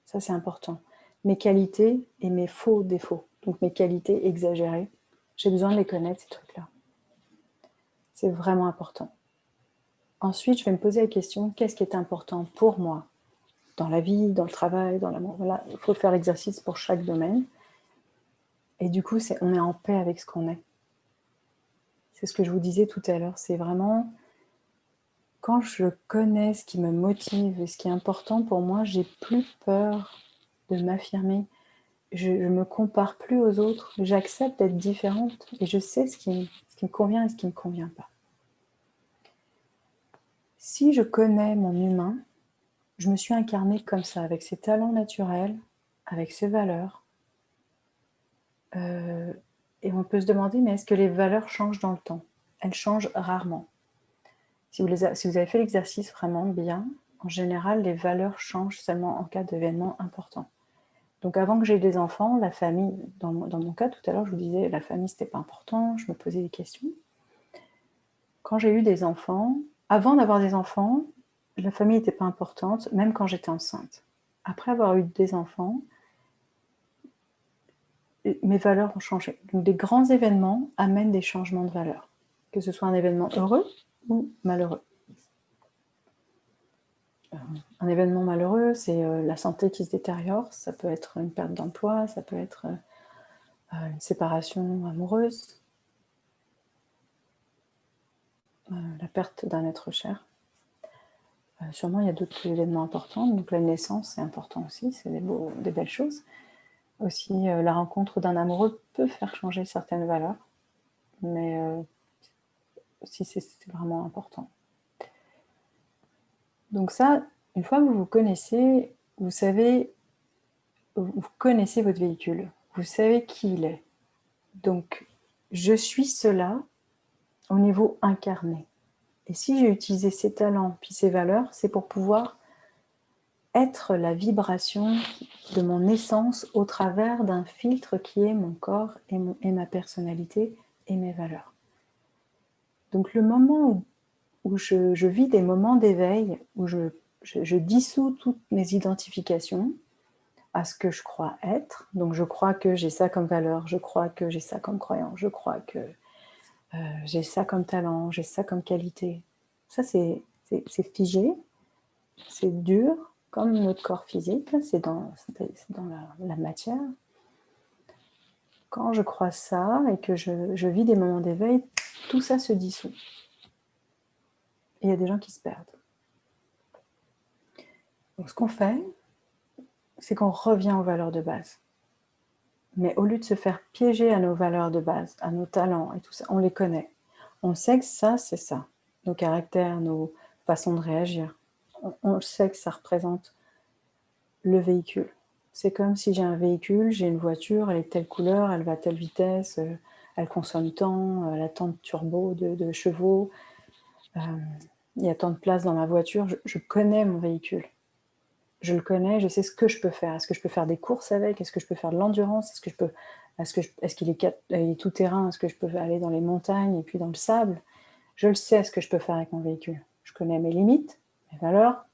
Ça, c'est important. Mes qualités et mes faux défauts. Donc, mes qualités exagérées. J'ai besoin de les connaître, ces trucs-là. C'est vraiment important. Ensuite, je vais me poser la question, qu'est-ce qui est important pour moi? dans la vie, dans le travail, dans l'amour. Voilà, il faut faire l'exercice pour chaque domaine. Et du coup, on est en paix avec ce qu'on est. C'est ce que je vous disais tout à l'heure. C'est vraiment, quand je connais ce qui me motive et ce qui est important pour moi, j'ai plus peur de m'affirmer. Je ne me compare plus aux autres. J'accepte d'être différente et je sais ce qui me convient et ce qui ne me convient pas. Si je connais mon humain, je me suis incarnée comme ça, avec ses talents naturels, avec ses valeurs. Et on peut se demander, mais est-ce que les valeurs changent dans le temps? Elles changent rarement. Si vous avez fait l'exercice vraiment bien, en général, les valeurs changent seulement en cas d'événements importants. Donc avant que j'aie des enfants, la famille, dans mon cas, tout à l'heure, je vous disais, la famille, c'était pas important, je me posais des questions. Quand j'ai eu des enfants, avant d'avoir des enfants, la famille n'était pas importante, même quand j'étais enceinte. Après avoir eu des enfants, mes valeurs ont changé. Donc des grands événements amènent des changements de valeurs, que ce soit un événement heureux ou malheureux. Un événement malheureux, c'est la santé qui se détériore, ça peut être une perte d'emploi, ça peut être une séparation amoureuse, la perte d'un être cher. Sûrement, il y a d'autres événements importants, donc la naissance, c'est important aussi, c'est des belles choses. Aussi, la rencontre d'un amoureux peut faire changer certaines valeurs, mais si c'est vraiment important. Donc ça, une fois que vous vous connaissez, vous connaissez votre véhicule, vous savez qui il est. Donc, je suis cela au niveau incarné. Et si j'ai utilisé ces talents puis ces valeurs, c'est pour pouvoir être la vibration de mon essence au travers d'un filtre qui est mon corps et ma personnalité et mes valeurs. Donc le moment où je vis des moments d'éveil, où je dissous toutes mes identifications à ce que je crois être, donc je crois que j'ai ça comme valeur, je crois que j'ai ça comme croyance, je crois que j'ai ça comme talent, j'ai ça comme qualité. Ça c'est figé, c'est dur, comme notre corps physique, c'est dans la matière. Quand je crois ça et que je vis des moments d'éveil, tout ça se dissout. Et il y a des gens qui se perdent. Donc ce qu'on fait, c'est qu'on revient aux valeurs de base. Mais au lieu de se faire piéger à nos valeurs de base, à nos talents et tout ça, on les connaît. On sait que ça, c'est ça. Nos caractères, nos façons de réagir. On sait que ça représente le véhicule. C'est comme si j'ai un véhicule, j'ai une voiture, elle est telle couleur, elle va à telle vitesse, elle consomme tant, elle a tant de turbo, de chevaux, il y a tant de place dans ma voiture. Je connais mon véhicule. Je le connais, je sais ce que je peux faire. Est-ce que je peux faire des courses avec? Est-ce que je peux faire de l'endurance? Est-ce qu'il est tout terrain? Est-ce que je peux aller dans les montagnes et puis dans le sable? Je le sais ce que je peux faire avec mon véhicule. Je connais mes limites, mes valeurs,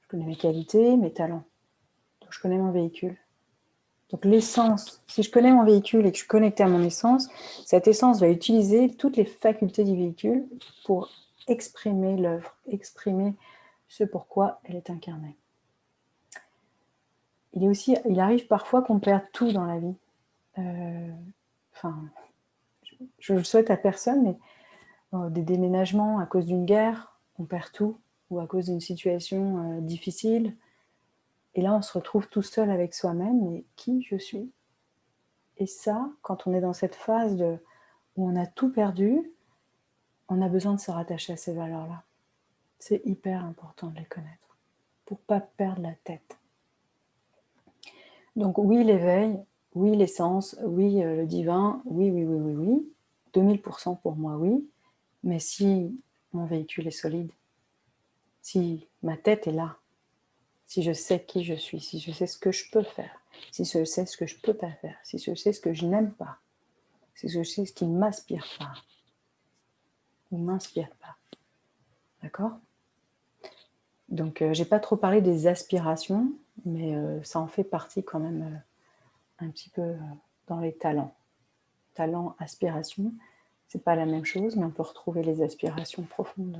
je connais mes qualités, mes talents. Donc je connais mon véhicule. Donc l'essence, si je connais mon véhicule et que je suis connectée à mon essence, cette essence va utiliser toutes les facultés du véhicule pour exprimer l'œuvre, exprimer ce pourquoi elle est incarnée. Il arrive parfois qu'on perde tout dans la vie. Je le souhaite à personne, mais des déménagements à cause d'une guerre, on perd tout, ou à cause d'une situation difficile. Et là, on se retrouve tout seul avec soi-même, mais qui je suis? Et ça, quand on est dans cette phase où on a tout perdu, on a besoin de se rattacher à ces valeurs-là. C'est hyper important de les connaître, pour ne pas perdre la tête. Donc oui, l'éveil, oui, l'essence, oui, le divin, oui, 2000% pour moi, oui. Mais si mon véhicule est solide, si ma tête est là, si je sais qui je suis, si je sais ce que je peux faire, si je sais ce que je ne peux pas faire, si je sais ce que je n'aime pas, si je sais ce qui ne m'aspire pas ou ne m'inspire pas. D'accord ? Donc, j'ai pas trop parlé des aspirations, mais ça en fait partie quand même un petit peu dans les talents. Talent, aspiration, c'est pas la même chose, mais on peut retrouver les aspirations profondes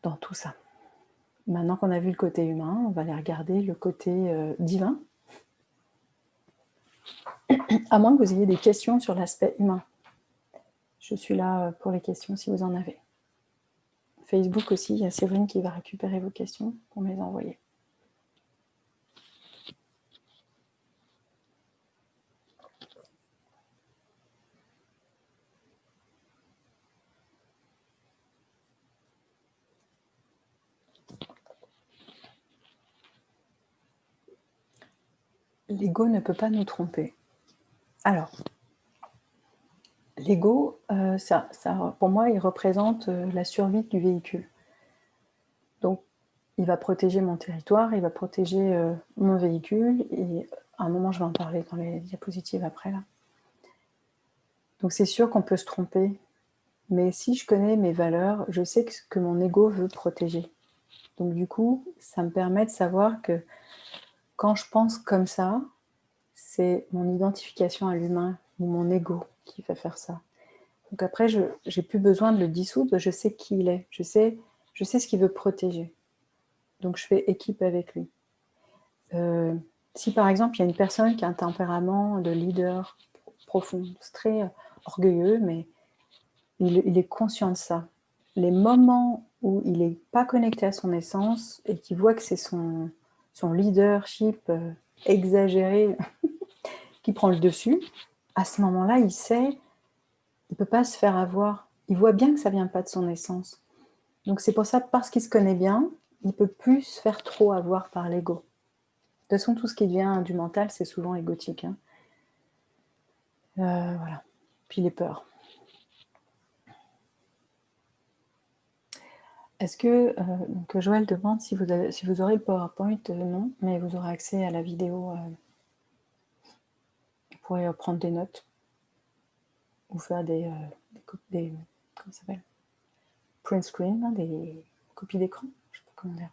dans tout ça. Maintenant qu'on a vu le côté humain, on va aller regarder le côté divin. À moins que vous ayez des questions sur l'aspect humain. Je suis là pour les questions si vous en avez. Facebook aussi, il y a Séverine qui va récupérer vos questions pour me les envoyer. L'ego ne peut pas nous tromper. Alors, l'ego, pour moi, il représente la survie du véhicule. Donc, il va protéger mon territoire, il va protéger mon véhicule, et à un moment, je vais en parler dans les diapositives après, là. Donc, c'est sûr qu'on peut se tromper, mais si je connais mes valeurs, je sais que mon ego veut protéger. Donc, du coup, ça me permet de savoir que quand je pense comme ça, c'est mon identification à l'humain ou mon ego qui va faire ça. Donc après, je n'ai plus besoin de le dissoudre, je sais qui il est, je sais ce qu'il veut protéger. Donc je fais équipe avec lui. Si par exemple, il y a une personne qui a un tempérament de leader profond, c'est très orgueilleux, mais il est conscient de ça. Les moments où il n'est pas connecté à son essence et qu'il voit que c'est son leadership exagéré qui prend le dessus, à ce moment-là, il sait, il ne peut pas se faire avoir. Il voit bien que ça ne vient pas de son essence. Donc c'est pour ça, parce qu'il se connaît bien, il ne peut plus se faire trop avoir par l'ego. De toute façon, tout ce qui vient du mental, c'est souvent égotique. Hein. Voilà. Puis les peurs. Est-ce que, donc Joël demande si vous aurez le PowerPoint, non, mais vous aurez accès à la vidéo. Vous pourrez prendre des notes ou faire des comment ça s'appelle, print screen, hein, des copies d'écran, je sais pas comment dire.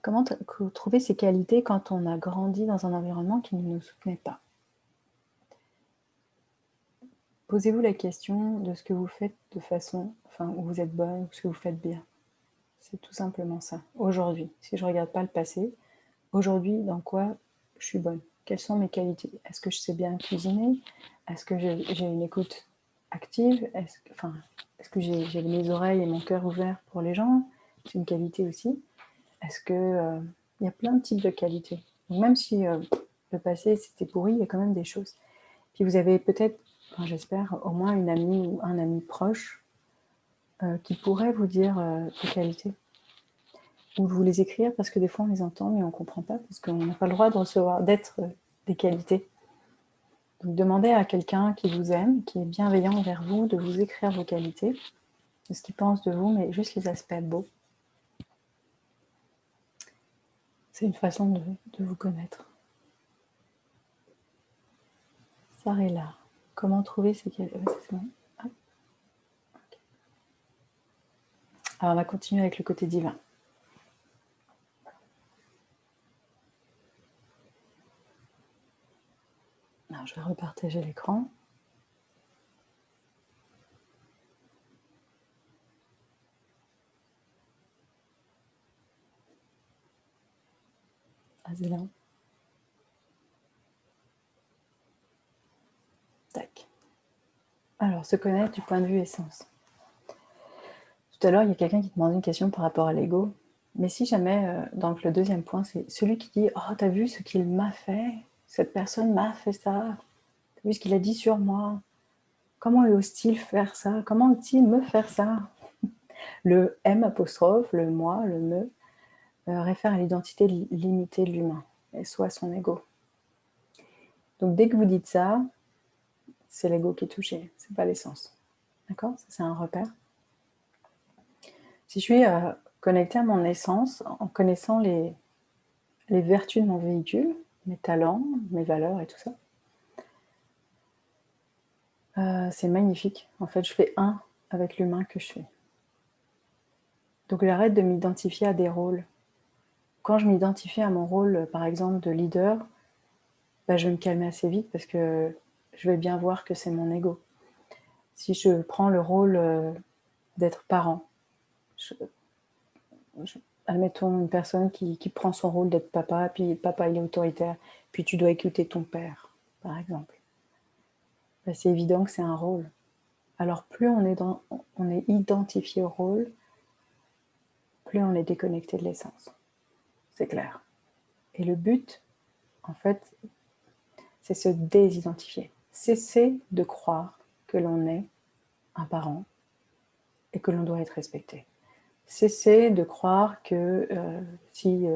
Comment trouver ses qualités quand on a grandi dans un environnement qui ne nous soutenait pas? Posez-vous la question de ce que vous faites de façon, enfin, où vous êtes bonne, ou ce que vous faites bien. C'est tout simplement ça. Aujourd'hui, si je ne regarde pas le passé, aujourd'hui, dans quoi je suis bonne? Quelles sont mes qualités? Est-ce que je sais bien cuisiner? Est-ce que j'ai une écoute active? Est-ce que j'ai mes oreilles et mon cœur ouverts pour les gens? C'est une qualité aussi. Est-ce que il y a plein de types de qualités. Donc même si le passé c'était pourri, il y a quand même des choses. Puis vous avez peut-être, enfin, j'espère, au moins une amie ou un ami proche qui pourrait vous dire vos qualités. Ou vous les écrire, parce que des fois on les entend mais on ne comprend pas, parce qu'on n'a pas le droit de recevoir, d'être des qualités. Donc demandez à quelqu'un qui vous aime, qui est bienveillant envers vous, de vous écrire vos qualités, de ce qu'il pense de vous, mais juste les aspects beaux. C'est une façon de vous connaître. Sarella, comment trouver ces qualités? C'est bon. Ah. Okay. Alors on va continuer avec le côté divin. Alors, je vais repartager l'écran. Azélan. Tac. Alors, se connaître du point de vue essence. Tout à l'heure, il y a quelqu'un qui demandait une question par rapport à l'ego. Mais si jamais, donc le deuxième point, c'est celui qui dit « Oh, t'as vu ce qu'il m'a fait? Cette personne m'a fait ça. T'as vu ce qu'il a dit sur moi? Comment ose-t-il faire ça? Comment ose-t-il me faire ça ?» Le M apostrophe, le moi, le me, réfère à l'identité limitée de l'humain, et soit son ego. Donc dès que vous dites ça, c'est l'ego qui est touché, c'est pas l'essence. D'accord? Ça, c'est un repère. Si je suis connectée à mon essence, en connaissant les vertus de mon véhicule, mes talents, mes valeurs et tout ça, c'est magnifique. En fait, je fais un avec l'humain que je suis. Donc j'arrête de m'identifier à des rôles. Quand je m'identifie à mon rôle, par exemple, de leader, bah, je vais me calmer assez vite parce que je vais bien voir que c'est mon ego. Si je prends le rôle d'être parent, admettons une personne qui prend son rôle d'être papa, puis papa il est autoritaire, puis tu dois écouter ton père, par exemple. Ben, c'est évident que c'est un rôle. Alors plus on est identifié au rôle, plus on est déconnecté de l'essence. C'est clair. Et le but, en fait, c'est se désidentifier. Cesser de croire que l'on est un parent et que l'on doit être respecté. Cesser de croire que si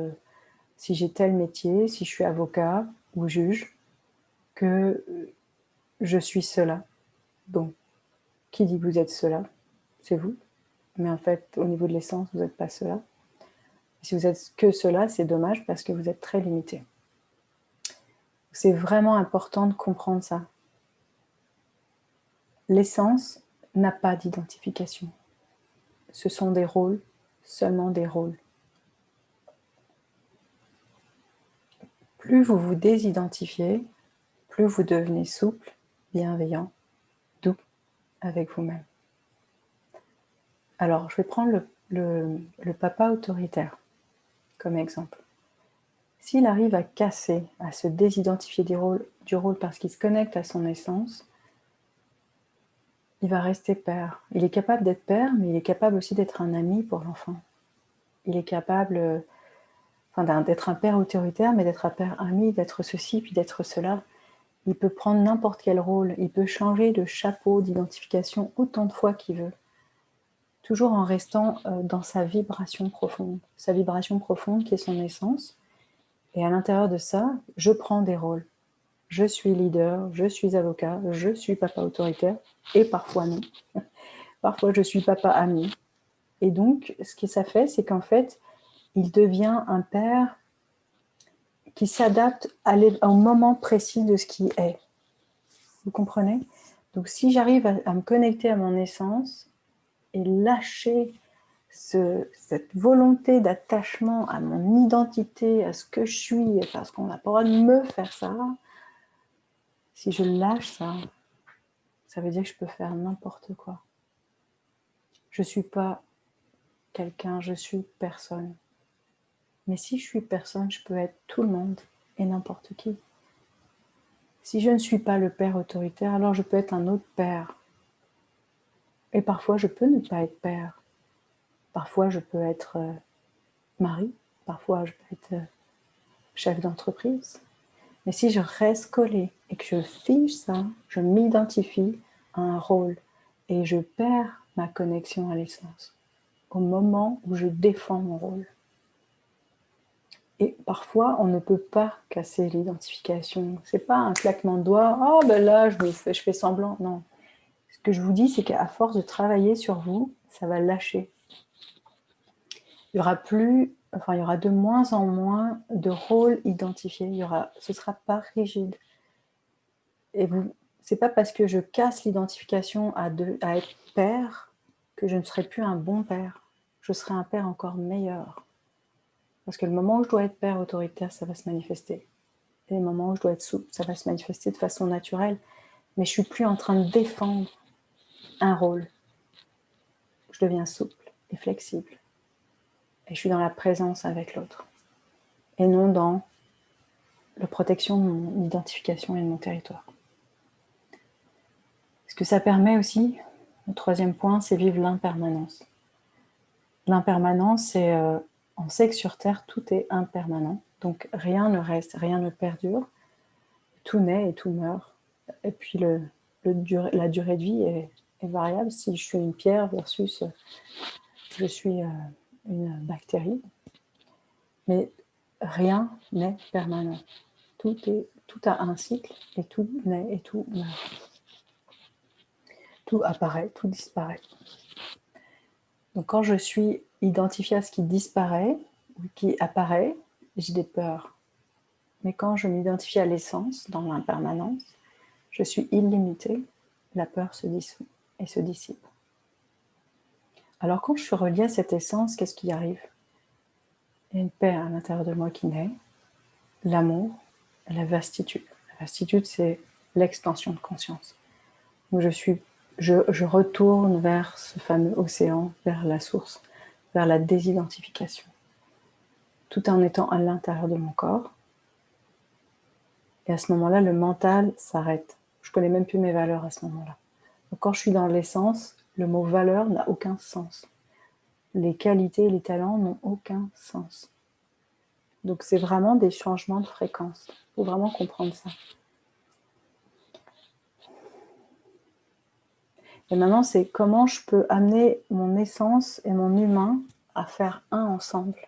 j'ai tel métier, si je suis avocat ou juge, que je suis cela. Donc, qui dit que vous êtes cela? C'est vous. Mais en fait, au niveau de l'essence, vous n'êtes pas cela. Si vous êtes que cela, c'est dommage parce que vous êtes très limité. C'est vraiment important de comprendre ça. L'essence n'a pas d'identification. Ce sont des rôles, seulement des rôles. Plus vous vous désidentifiez, plus vous devenez souple, bienveillant, doux avec vous-même. Alors, je vais prendre le papa autoritaire comme exemple. S'il arrive à casser, à se désidentifier du rôle parce qu'il se connecte à son essence, il va rester père. Il est capable d'être père, mais il est capable aussi d'être un ami pour l'enfant. Il est capable d'être un père autoritaire, mais d'être un père ami, d'être ceci, puis d'être cela. Il peut prendre n'importe quel rôle, il peut changer de chapeau, d'identification autant de fois qu'il veut. Toujours en restant dans sa vibration profonde qui est son essence. Et à l'intérieur de ça, je prends des rôles. Je suis leader, je suis avocat, je suis papa autoritaire, et parfois non. Parfois je suis papa ami. Et donc, ce que ça fait, c'est qu'en fait, il devient un père qui s'adapte au moment précis de ce qui est. Vous comprenez? Donc, si j'arrive à me connecter à mon essence et lâcher cette volonté d'attachement à mon identité, à ce que je suis, parce qu'on n'a pas le droit de me faire ça, si je lâche ça, ça veut dire que je peux faire n'importe quoi. Je ne suis pas quelqu'un, je suis personne. Mais si je suis personne, je peux être tout le monde et n'importe qui. Si je ne suis pas le père autoritaire, alors je peux être un autre père. Et parfois, je peux ne pas être père. Parfois, je peux être mari. Parfois, je peux être chef d'entreprise. Mais si je reste collée et que je fige ça, je m'identifie à un rôle et je perds ma connexion à l'essence au moment où je défends mon rôle. Et parfois, on ne peut pas casser l'identification. C'est pas un claquement de doigts. Oh, ben là, je fais semblant. Non. Ce que je vous dis, c'est qu'à force de travailler sur vous, ça va lâcher. Il y aura de moins en moins de rôles identifiés. Ce sera pas rigide. Et c'est pas parce que je casse l'identification à être père que je ne serai plus un bon père. Je serai un père encore meilleur. Parce que le moment où je dois être père autoritaire, ça va se manifester. Et le moment où je dois être souple, ça va se manifester de façon naturelle. Mais je ne suis plus en train de défendre un rôle. Je deviens souple et flexible. Et je suis dans la présence avec l'autre. Et non dans la protection de mon identification et de mon territoire. Ce que ça permet aussi, le troisième point, c'est vivre l'impermanence. L'impermanence, c'est... on sait que sur Terre, tout est impermanent. Donc rien ne reste, rien ne perdure. Tout naît et tout meurt. Et puis la durée de vie est variable. Si je suis une pierre versus je suis une bactérie. Mais rien n'est permanent. Tout a un cycle et tout naît et tout meurt. Tout apparaît, tout disparaît. Donc quand je suis identifiée à ce qui disparaît ou qui apparaît, j'ai des peurs. Mais quand je m'identifie à l'essence, dans l'impermanence, je suis illimitée, la peur se dissout et se dissipe. Alors quand je suis reliée à cette essence, qu'est-ce qui arrive? Il y a une paix à l'intérieur de moi qui naît, l'amour, la vastitude. La vastitude, c'est l'extension de conscience. Donc je retourne vers ce fameux océan, vers la source, vers la désidentification. tout en étant à l'intérieur de mon corps. Et à ce moment-là, le mental s'arrête. Je ne connais même plus mes valeurs à ce moment-là. Donc quand je suis dans l'essence, le mot valeur n'a aucun sens. Les qualités et les talents n'ont aucun sens. Donc c'est vraiment des changements de fréquence. Il faut vraiment comprendre ça. Et maintenant, c'est comment je peux amener mon essence et mon humain à faire un ensemble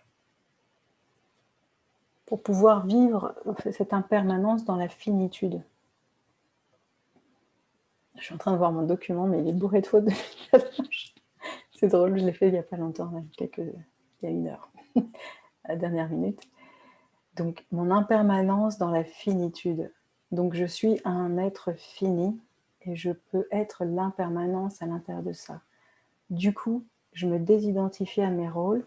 pour pouvoir vivre cette impermanence dans la finitude. Je suis en train de voir mon document, mais il est bourré de fautes de c'est drôle, je l'ai fait il n'y a pas longtemps, il y a 1 heure, à la dernière minute. Donc, mon impermanence dans la finitude. Donc, je suis un être fini et je peux être l'impermanence à l'intérieur de ça. Du coup, je me désidentifie à mes rôles.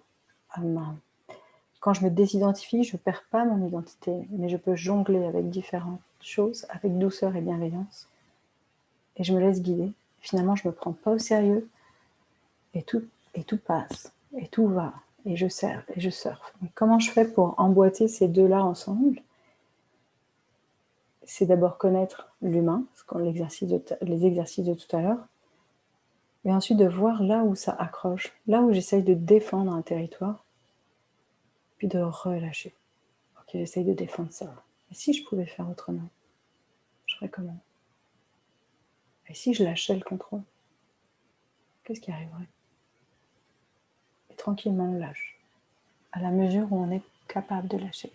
Quand je me désidentifie, je ne perds pas mon identité, mais je peux jongler avec différentes choses, avec douceur et bienveillance. Et je me laisse guider. Finalement, je ne me prends pas au sérieux et tout passe, et tout va, et je surfe. Donc, comment je fais pour emboîter ces deux-là ensemble? C'est d'abord connaître l'humain, les exercices de tout à l'heure, et ensuite de voir là où ça accroche, là où j'essaye de défendre un territoire, puis de relâcher. Ok, j'essaye de défendre ça. Et si je pouvais faire autrement, je ferais comment? Et si je lâchais le contrôle, qu'est-ce qui arriverait? Et tranquillement on lâche, à la mesure où on est capable de lâcher.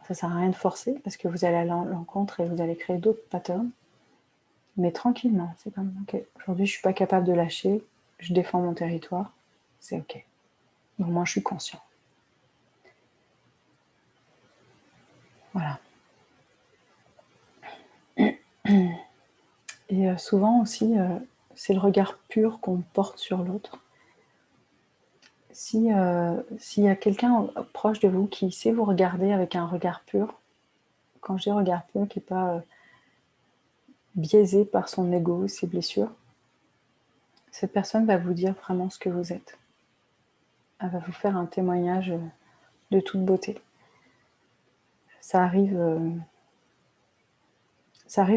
Ça ne sert à rien de forcer, parce que vous allez à l'encontre et vous allez créer d'autres patterns. Mais tranquillement, c'est comme, ok, aujourd'hui je ne suis pas capable de lâcher, je défends mon territoire, c'est ok. Donc moi je suis conscient. Voilà. Et souvent aussi, c'est le regard pur qu'on porte sur l'autre. S'il y a quelqu'un proche de vous qui sait vous regarder avec un regard pur, quand je dis regard pur, qui n'est pas biaisé par son ego, ses blessures, cette personne va vous dire vraiment ce que vous êtes. Elle va vous faire un témoignage de toute beauté. Ça arrive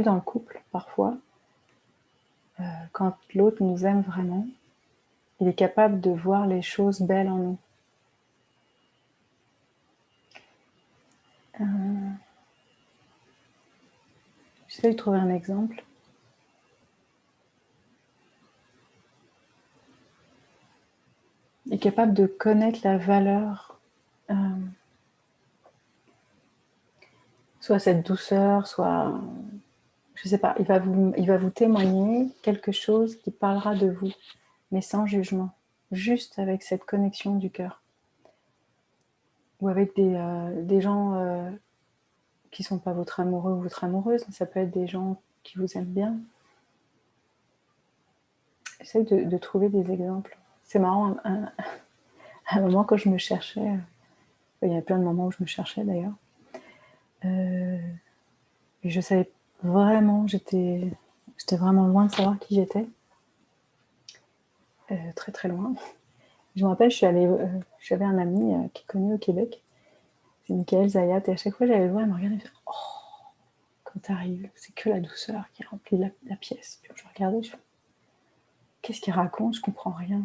dans le couple, parfois. Quand l'autre nous aime vraiment, il est capable de voir les choses belles en nous. J'essaie de trouver un exemple. Il est capable de connaître la valeur, soit cette douceur, soit... Je ne sais pas, il va vous témoigner quelque chose qui parlera de vous, mais sans jugement, juste avec cette connexion du cœur. Ou avec des gens qui ne sont pas votre amoureux ou votre amoureuse, mais ça peut être des gens qui vous aiment bien. J'essaie de trouver des exemples. C'est marrant, à un moment quand je me cherchais, il y a plein de moments où je me cherchais d'ailleurs, et je savais vraiment, j'étais vraiment loin de savoir qui j'étais, très très loin. Je me rappelle, j'avais un ami qui est connu au Québec, c'est Michael Zayat, et à chaque fois j'allais le voir, il me regardait et me disait « Oh, quand t'arrives, c'est que la douceur qui remplit la pièce. » Puis je regardais, je fais « Qu'est-ce qu'il raconte? Je comprends rien. »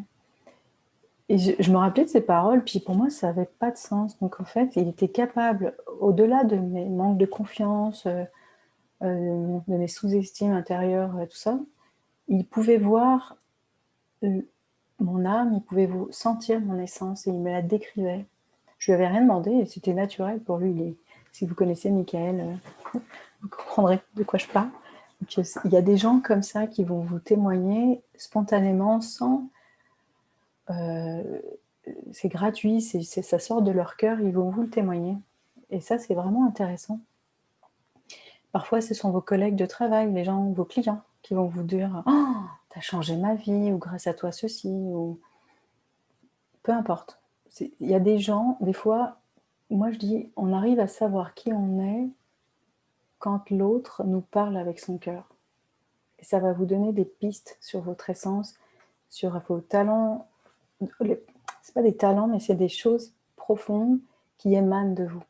Et je me rappelais de ces paroles, puis pour moi, ça n'avait pas de sens. Donc en fait, il était capable, au-delà de mes manques de confiance, de mes sous-estimes intérieures, tout ça, il pouvait voir mon âme, il pouvait sentir mon essence, et il me la décrivait. Je lui avais rien demandé, et c'était naturel pour lui. Si vous connaissez Michael, vous comprendrez de quoi je parle. Donc, il y a des gens comme ça qui vont vous témoigner spontanément, sans... c'est gratuit, ça sort de leur cœur, ils vont vous le témoigner. Et ça, c'est vraiment intéressant. Parfois, ce sont vos collègues de travail, les gens, vos clients, qui vont vous dire « Oh, t'as changé ma vie » ou « Grâce à toi, ceci » ou... Peu importe. Il y a des gens, des fois, moi je dis, on arrive à savoir qui on est quand l'autre nous parle avec son cœur. Et ça va vous donner des pistes sur votre essence, sur vos talents. C'est pas des talents, mais c'est des choses profondes qui émane de vous.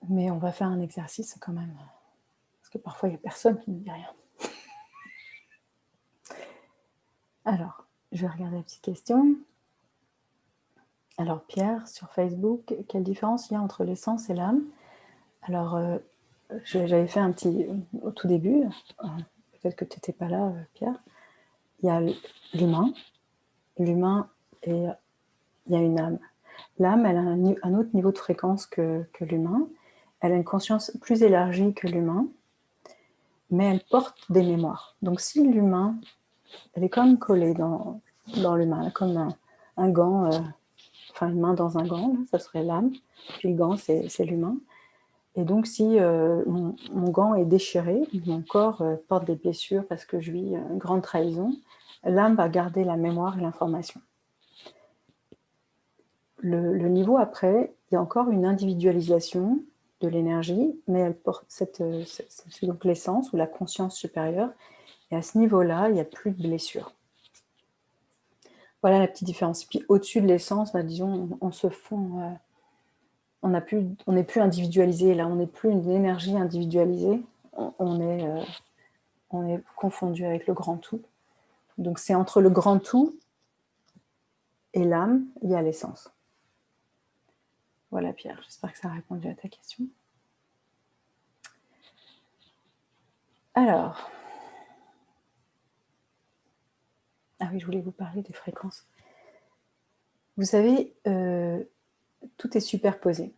Mais on va faire un exercice quand même, parce que parfois il n'y a personne qui ne dit rien. Alors, je vais regarder la petite question. Alors Pierre, sur Facebook, quelle différence il y a entre l'essence et l'âme? Alors, j'avais fait un petit, au tout début, peut-être que tu n'étais pas là Pierre, il y a l'humain, et il y a une âme. L'âme, elle a un autre niveau de fréquence que l'humain, elle a une conscience plus élargie que l'humain, mais elle porte des mémoires. Donc si l'humain, elle est comme collée dans l'humain, comme un gant, enfin une main dans un gant, là, ça serait l'âme, puis le gant c'est l'humain. Et donc si mon gant est déchiré, mon corps porte des blessures parce que je vis une grande trahison, l'âme va garder la mémoire et l'information. Le niveau après, il y a encore une individualisation de l'énergie, mais elle porte c'est donc l'essence ou la conscience supérieure, et à ce niveau-là, il n'y a plus de blessures. Voilà la petite différence. Et puis au-dessus de l'essence, bah, disons, on se fond, on n'est plus individualisé, là, on n'est plus une énergie individualisée, on est confondu avec le grand tout. Donc c'est entre le grand tout et l'âme, il y a l'essence. Voilà Pierre, j'espère que ça a répondu à ta question. Alors, ah oui, je voulais vous parler des fréquences. Vous savez, tout est superposé.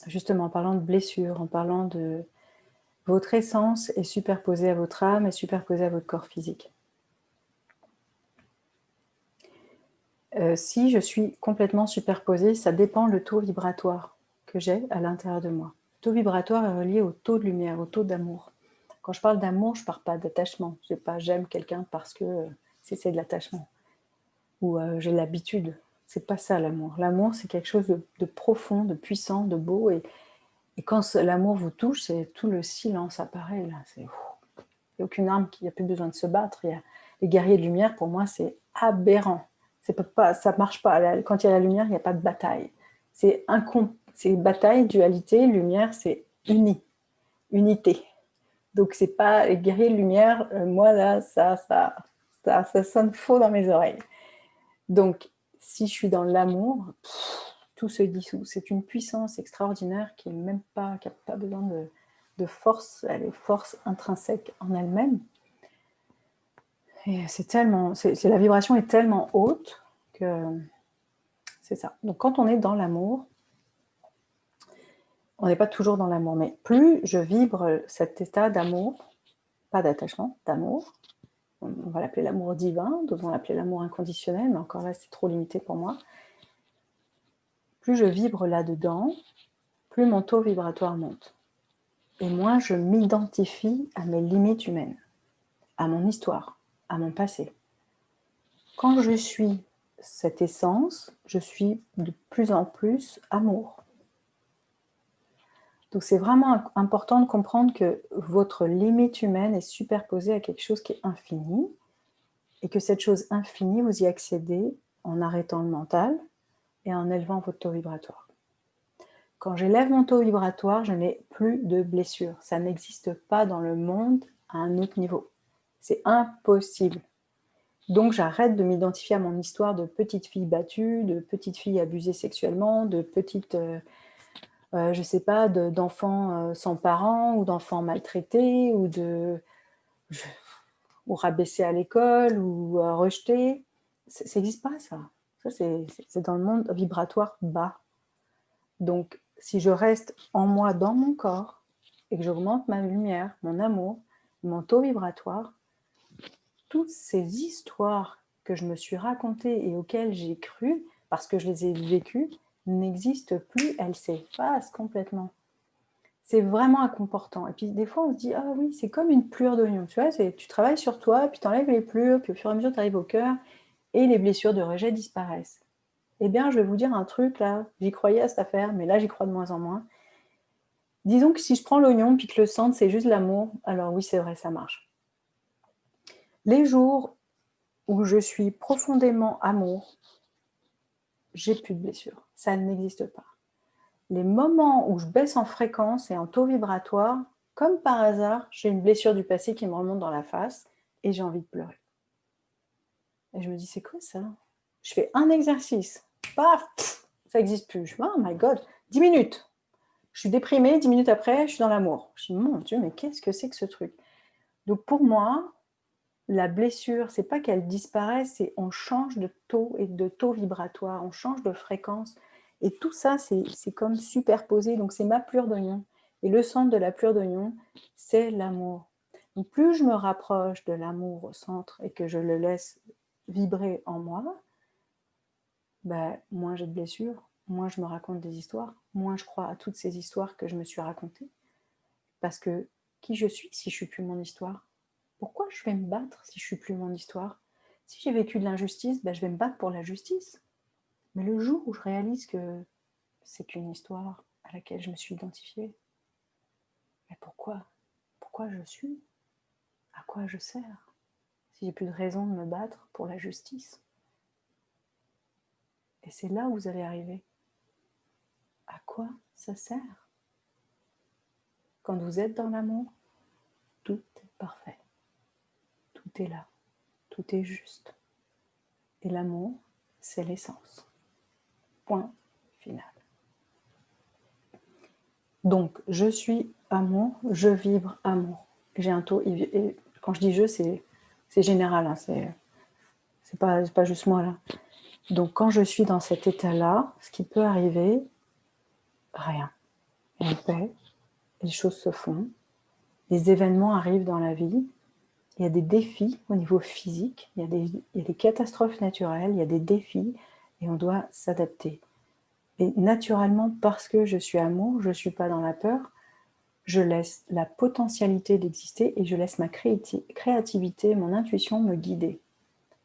Justement, en parlant de blessures, en parlant de votre essence est superposée à votre âme, est superposée à votre corps physique. Si je suis complètement superposée, ça dépend le taux vibratoire que j'ai à l'intérieur de moi. Le taux vibratoire est relié au taux de lumière, au taux d'amour. Quand je parle d'amour, je ne parle pas d'attachement. Je ne dis pas j'aime quelqu'un parce que c'est de l'attachement. Ou j'ai l'habitude. C'est pas ça l'amour. L'amour, c'est quelque chose de profond, de puissant, de beau. Et quand l'amour vous touche, c'est tout le silence apparaît. Là. Il n'y a aucune arme, il n'y a plus besoin de se battre. Les guerriers de lumière, pour moi, c'est aberrant. Ça ne marche pas. Quand il y a la lumière, il n'y a pas de bataille. C'est bataille, dualité, lumière, c'est unité. Donc, c'est pas les guerriers de lumière, moi là, ça sonne faux dans mes oreilles. Donc, si je suis dans l'amour, tout se dissout. C'est une puissance extraordinaire qui n'a pas besoin de force, elle est force intrinsèque en elle-même. Et la vibration est tellement haute que c'est ça. Donc quand on est dans l'amour, on n'est pas toujours dans l'amour, mais plus je vibre cet état d'amour, pas d'attachement, d'amour, on va l'appeler l'amour divin, d'autres vont l'appeler l'amour inconditionnel, mais encore là c'est trop limité pour moi. Plus je vibre là-dedans, plus mon taux vibratoire monte. Et moins je m'identifie à mes limites humaines, à mon histoire, à mon passé. Quand je suis cette essence, je suis de plus en plus amour. Donc c'est vraiment important de comprendre que votre limite humaine est superposée à quelque chose qui est infini, et que cette chose infinie, vous y accédez en arrêtant le mental et en élevant votre taux vibratoire. Quand j'élève mon taux vibratoire, je n'ai plus de blessures. Ça n'existe pas dans le monde à un autre niveau. C'est impossible. Donc j'arrête de m'identifier à mon histoire de petite fille battue, de petite fille abusée sexuellement, de petite, je sais pas, d'enfants sans parents, ou d'enfants maltraités, ou rabaissés à l'école, ou rejetés. Ça n'existe pas, ça. Ça, c'est dans le monde vibratoire bas. Donc, si je reste en moi, dans mon corps, et que j'augmente ma lumière, mon amour, mon taux vibratoire, toutes ces histoires que je me suis racontées et auxquelles j'ai cru, parce que je les ai vécues, n'existent plus, elles s'effacent complètement. C'est vraiment inconfortant. Et puis des fois, on se dit, ah oui, c'est comme une plure d'oignon. Tu vois, tu travailles sur toi, puis tu enlèves les plures, puis au fur et à mesure, tu arrives au cœur, et les blessures de rejet disparaissent. Eh bien, je vais vous dire un truc, là, j'y croyais à cette affaire, mais là, j'y crois de moins en moins. Disons que si je prends l'oignon, puis que le centre, c'est juste l'amour, alors oui, c'est vrai, ça marche. Les jours où je suis profondément amour, j'ai plus de blessure. Ça n'existe pas. Les moments où je baisse en fréquence et en taux vibratoire, comme par hasard, j'ai une blessure du passé qui me remonte dans la face et j'ai envie de pleurer. Et je me dis, c'est quoi ça? Je fais un exercice, paf, ça n'existe plus. Je me dis, oh my God, 10 minutes. Je suis déprimée, 10 minutes après, je suis dans l'amour. Je me dis, mon Dieu, mais qu'est-ce que c'est que ce truc? Donc pour moi, la blessure, c'est pas qu'elle disparaît, c'est on change de taux et de taux vibratoire, on change de fréquence. Et tout ça, c'est comme superposé. Donc c'est ma plure d'oignon. Et le centre de la plure d'oignon, c'est l'amour. Donc plus je me rapproche de l'amour au centre et que je le laisse vibrer en moi, ben, moins j'ai de blessures, moins je me raconte des histoires, moins je crois à toutes ces histoires que je me suis racontées. Parce que qui je suis si je ne suis plus mon histoire? Pourquoi je vais me battre si je ne suis plus mon histoire? Si j'ai vécu de l'injustice, ben je vais me battre pour la justice. Mais le jour où je réalise que c'est qu'une histoire à laquelle je me suis identifiée, mais pourquoi? Pourquoi je suis? À quoi je sers? Si j'ai plus de raison de me battre pour la justice. Et c'est là où vous allez arriver. À quoi ça sert? Quand vous êtes dans l'amour, tout est parfait. Tout est là. Tout est juste. Et l'amour, c'est l'essence. Point final. Donc, je suis amour, je vibre amour. J'ai un taux, et quand je dis je, c'est général, hein, c'est pas juste moi là. Donc, quand je suis dans cet état-là, ce qui peut arriver, rien. On paix, les choses se font, les événements arrivent dans la vie, il y a des défis au niveau physique, il y a des catastrophes naturelles, il y a des défis, et on doit s'adapter. Et naturellement, parce que je suis amour, je ne suis pas dans la peur, je laisse la potentialité d'exister et je laisse ma créativité, mon intuition me guider.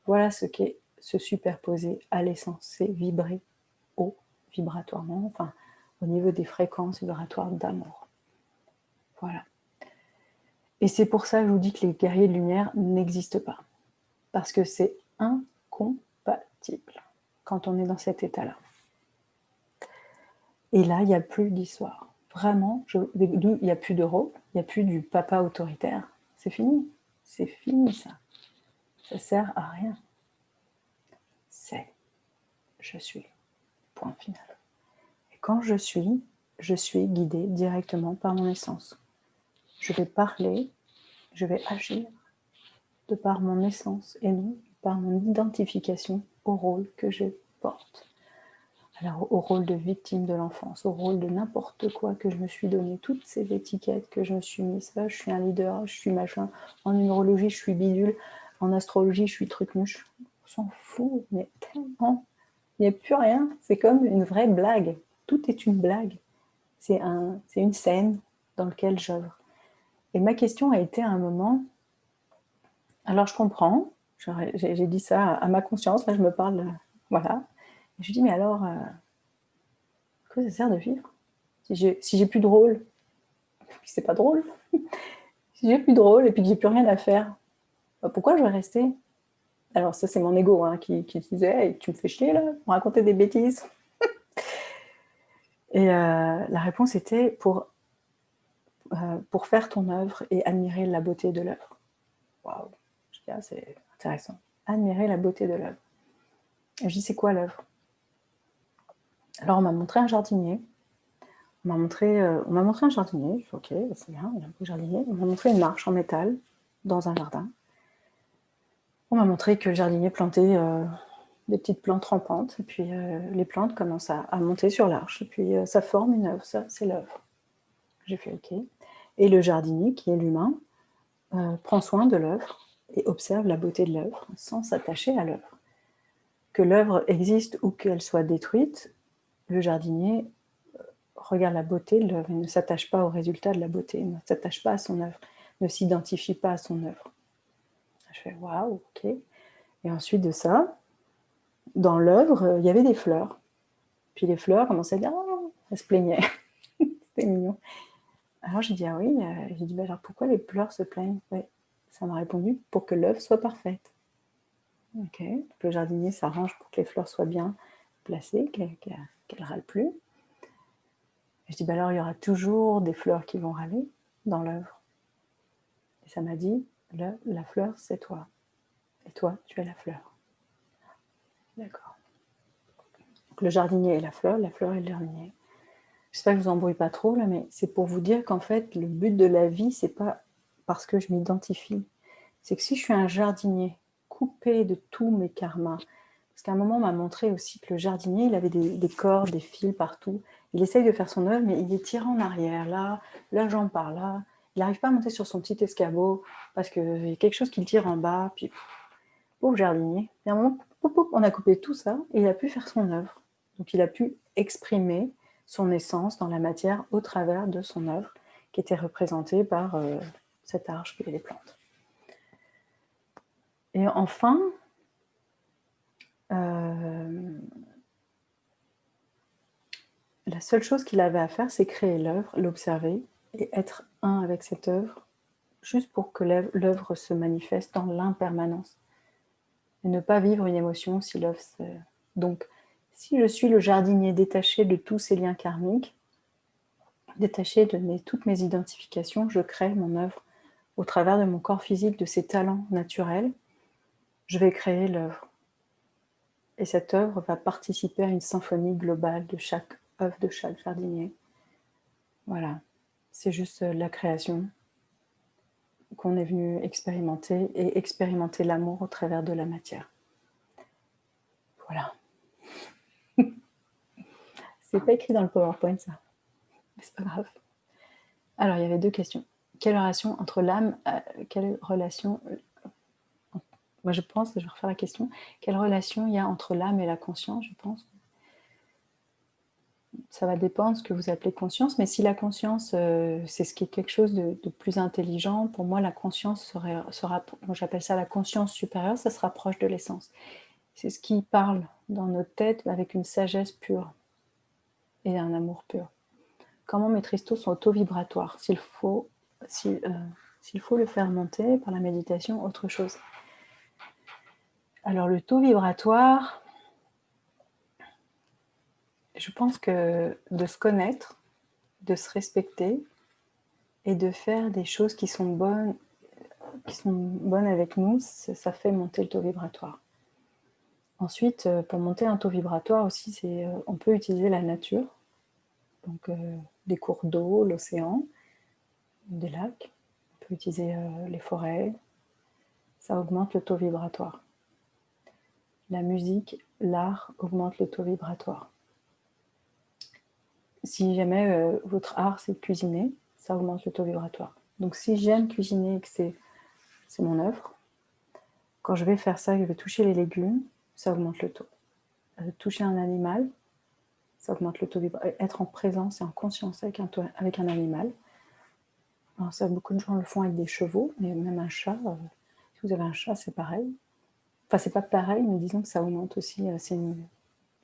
Voilà ce qu'est se superposer à l'essence, c'est vibrer haut, vibratoirement, enfin au niveau des fréquences vibratoires d'amour. Voilà. Et c'est pour ça que je vous dis que les guerriers de lumière n'existent pas. Parce que c'est incompatible quand on est dans cet état-là. Et là, il n'y a plus d'histoire. Vraiment, il n'y a plus de rôle, il n'y a plus du papa autoritaire. C'est fini. C'est fini, ça. Ça sert à rien. C'est je suis. Point final. Et quand je suis guidée directement par mon essence. Je vais parler, je vais agir de par mon essence et non par mon identification au rôle que je porte. Alors au rôle de victime de l'enfance, au rôle de n'importe quoi que je me suis donné, toutes ces étiquettes que je me suis mise, là, je suis un leader, je suis machin, en numérologie je suis bidule, en astrologie je suis trucmuche, on s'en fout, mais tellement, il n'y a plus rien, c'est comme une vraie blague, tout est une blague, c'est une scène dans laquelle j'œuvre. Et ma question a été à un moment, alors je comprends, j'ai dit ça à ma conscience, là je me parle, voilà, et je dis mais alors... à quoi ça sert de vivre? Si j'ai plus de rôle, c'est pas drôle. Si j'ai plus de rôle et puis que j'ai plus rien à faire, pourquoi je vais rester? Alors ça, c'est mon ego hein, qui disait hey, tu me fais chier là, pour raconter des bêtises. Et la réponse était pour faire ton œuvre et admirer la beauté de l'œuvre. Waouh, je dis, ah, c'est intéressant. Admirer la beauté de l'œuvre. Et je dis, c'est quoi l'œuvre? Alors on m'a montré un jardinier. On m'a montré un jardinier. Je dis, ok, c'est bien, il y a un beau jardinier. On m'a montré une marche en métal dans un jardin. On m'a montré que le jardinier plantait des petites plantes rampantes, et puis les plantes commencent à monter sur l'arche, et puis ça forme une œuvre, ça c'est l'œuvre. J'ai fait ok. Et le jardinier, qui est l'humain, prend soin de l'œuvre et observe la beauté de l'œuvre sans s'attacher à l'œuvre. Que l'œuvre existe ou qu'elle soit détruite, le jardinier regarde la beauté de l'œuvre et ne s'attache pas au résultat de la beauté, ne s'attache pas à son œuvre, ne s'identifie pas à son œuvre. Je fais waouh, ok. Et ensuite de ça, dans l'œuvre, il y avait des fleurs. Puis les fleurs commençaient à dire oh, elles se plaignaient. C'était mignon. Alors j'ai dit ah oui, j'ai dit bah, alors pourquoi les fleurs se plaignent? Ouais. Ça m'a répondu pour que l'œuvre soit parfaite. Ok, donc le jardinier s'arrange pour que les fleurs soient bien placée, qu'elle râle plus. Et je dis, alors il y aura toujours des fleurs qui vont râler dans l'œuvre. Et ça m'a dit, la fleur, c'est toi. Et toi, tu es la fleur. D'accord. Donc le jardinier est la fleur est le jardinier. J'espère que je vous embrouille pas trop là, mais c'est pour vous dire qu'en fait, le but de la vie, c'est pas parce que je m'identifie. C'est que si je suis un jardinier coupé de tous mes karmas, parce qu'à un moment, on m'a montré aussi que le jardinier, il avait des cordes, des fils partout. Il essaye de faire son œuvre, mais il est tiré en arrière, là, la jambe par là. Il n'arrive pas à monter sur son petit escabeau, parce qu'il y a quelque chose qui le tire en bas. Puis, pauvre jardinier. Et à un moment, on a coupé tout ça, et il a pu faire son œuvre. Donc, il a pu exprimer son essence dans la matière au travers de son œuvre, qui était représentée par cette arche et les plantes. Et enfin, la seule chose qu'il avait à faire, c'est créer l'œuvre, l'observer et être un avec cette œuvre, juste pour que l'œuvre se manifeste dans l'impermanence. Et ne pas vivre une émotion si l'œuvre se... Donc, si je suis le jardinier détaché de tous ces liens karmiques, détaché de toutes mes identifications, je crée mon œuvre au travers de mon corps physique, de ses talents naturels, je vais créer l'œuvre. Et cette œuvre va participer à une symphonie globale de chaque œuvre de chaque jardinier. Voilà, c'est juste la création qu'on est venu expérimenter et expérimenter l'amour au travers de la matière. Voilà. C'est pas écrit dans le PowerPoint, ça. Mais c'est pas grave. Alors, il y avait 2 questions. Quelle relation entre l'âme... quelle relation... Moi, je pense, je vais refaire la question. Quelle relation il y a entre l'âme et la conscience, je pense. Ça va dépendre de ce que vous appelez conscience, mais si la conscience, c'est ce qui est quelque chose de plus intelligent, pour moi, la conscience sera moi j'appelle ça la conscience supérieure, ça se rapproche de l'essence. C'est ce qui parle dans notre tête avec une sagesse pure et un amour pur. Comment maîtrise-t-on son taux vibratoire s'il faut le faire monter par la méditation, autre chose. Alors le taux vibratoire, je pense que de se connaître, de se respecter et de faire des choses qui sont bonnes avec nous, ça fait monter le taux vibratoire. Ensuite, pour monter un taux vibratoire aussi, on peut utiliser la nature, donc des cours d'eau, l'océan, des lacs, on peut utiliser les forêts, ça augmente le taux vibratoire. La musique, l'art augmente le taux vibratoire. Si jamais votre art c'est cuisiner, ça augmente le taux vibratoire. Donc si j'aime cuisiner et que c'est mon œuvre, quand je vais faire ça, je vais toucher les légumes, ça augmente le taux. Toucher un animal, ça augmente le taux vibratoire. Être en présence et en conscience avec un animal. Alors ça, beaucoup de gens le font avec des chevaux, mais même un chat, si vous avez un chat, c'est pareil. Enfin, c'est pas pareil, mais disons que ça augmente aussi.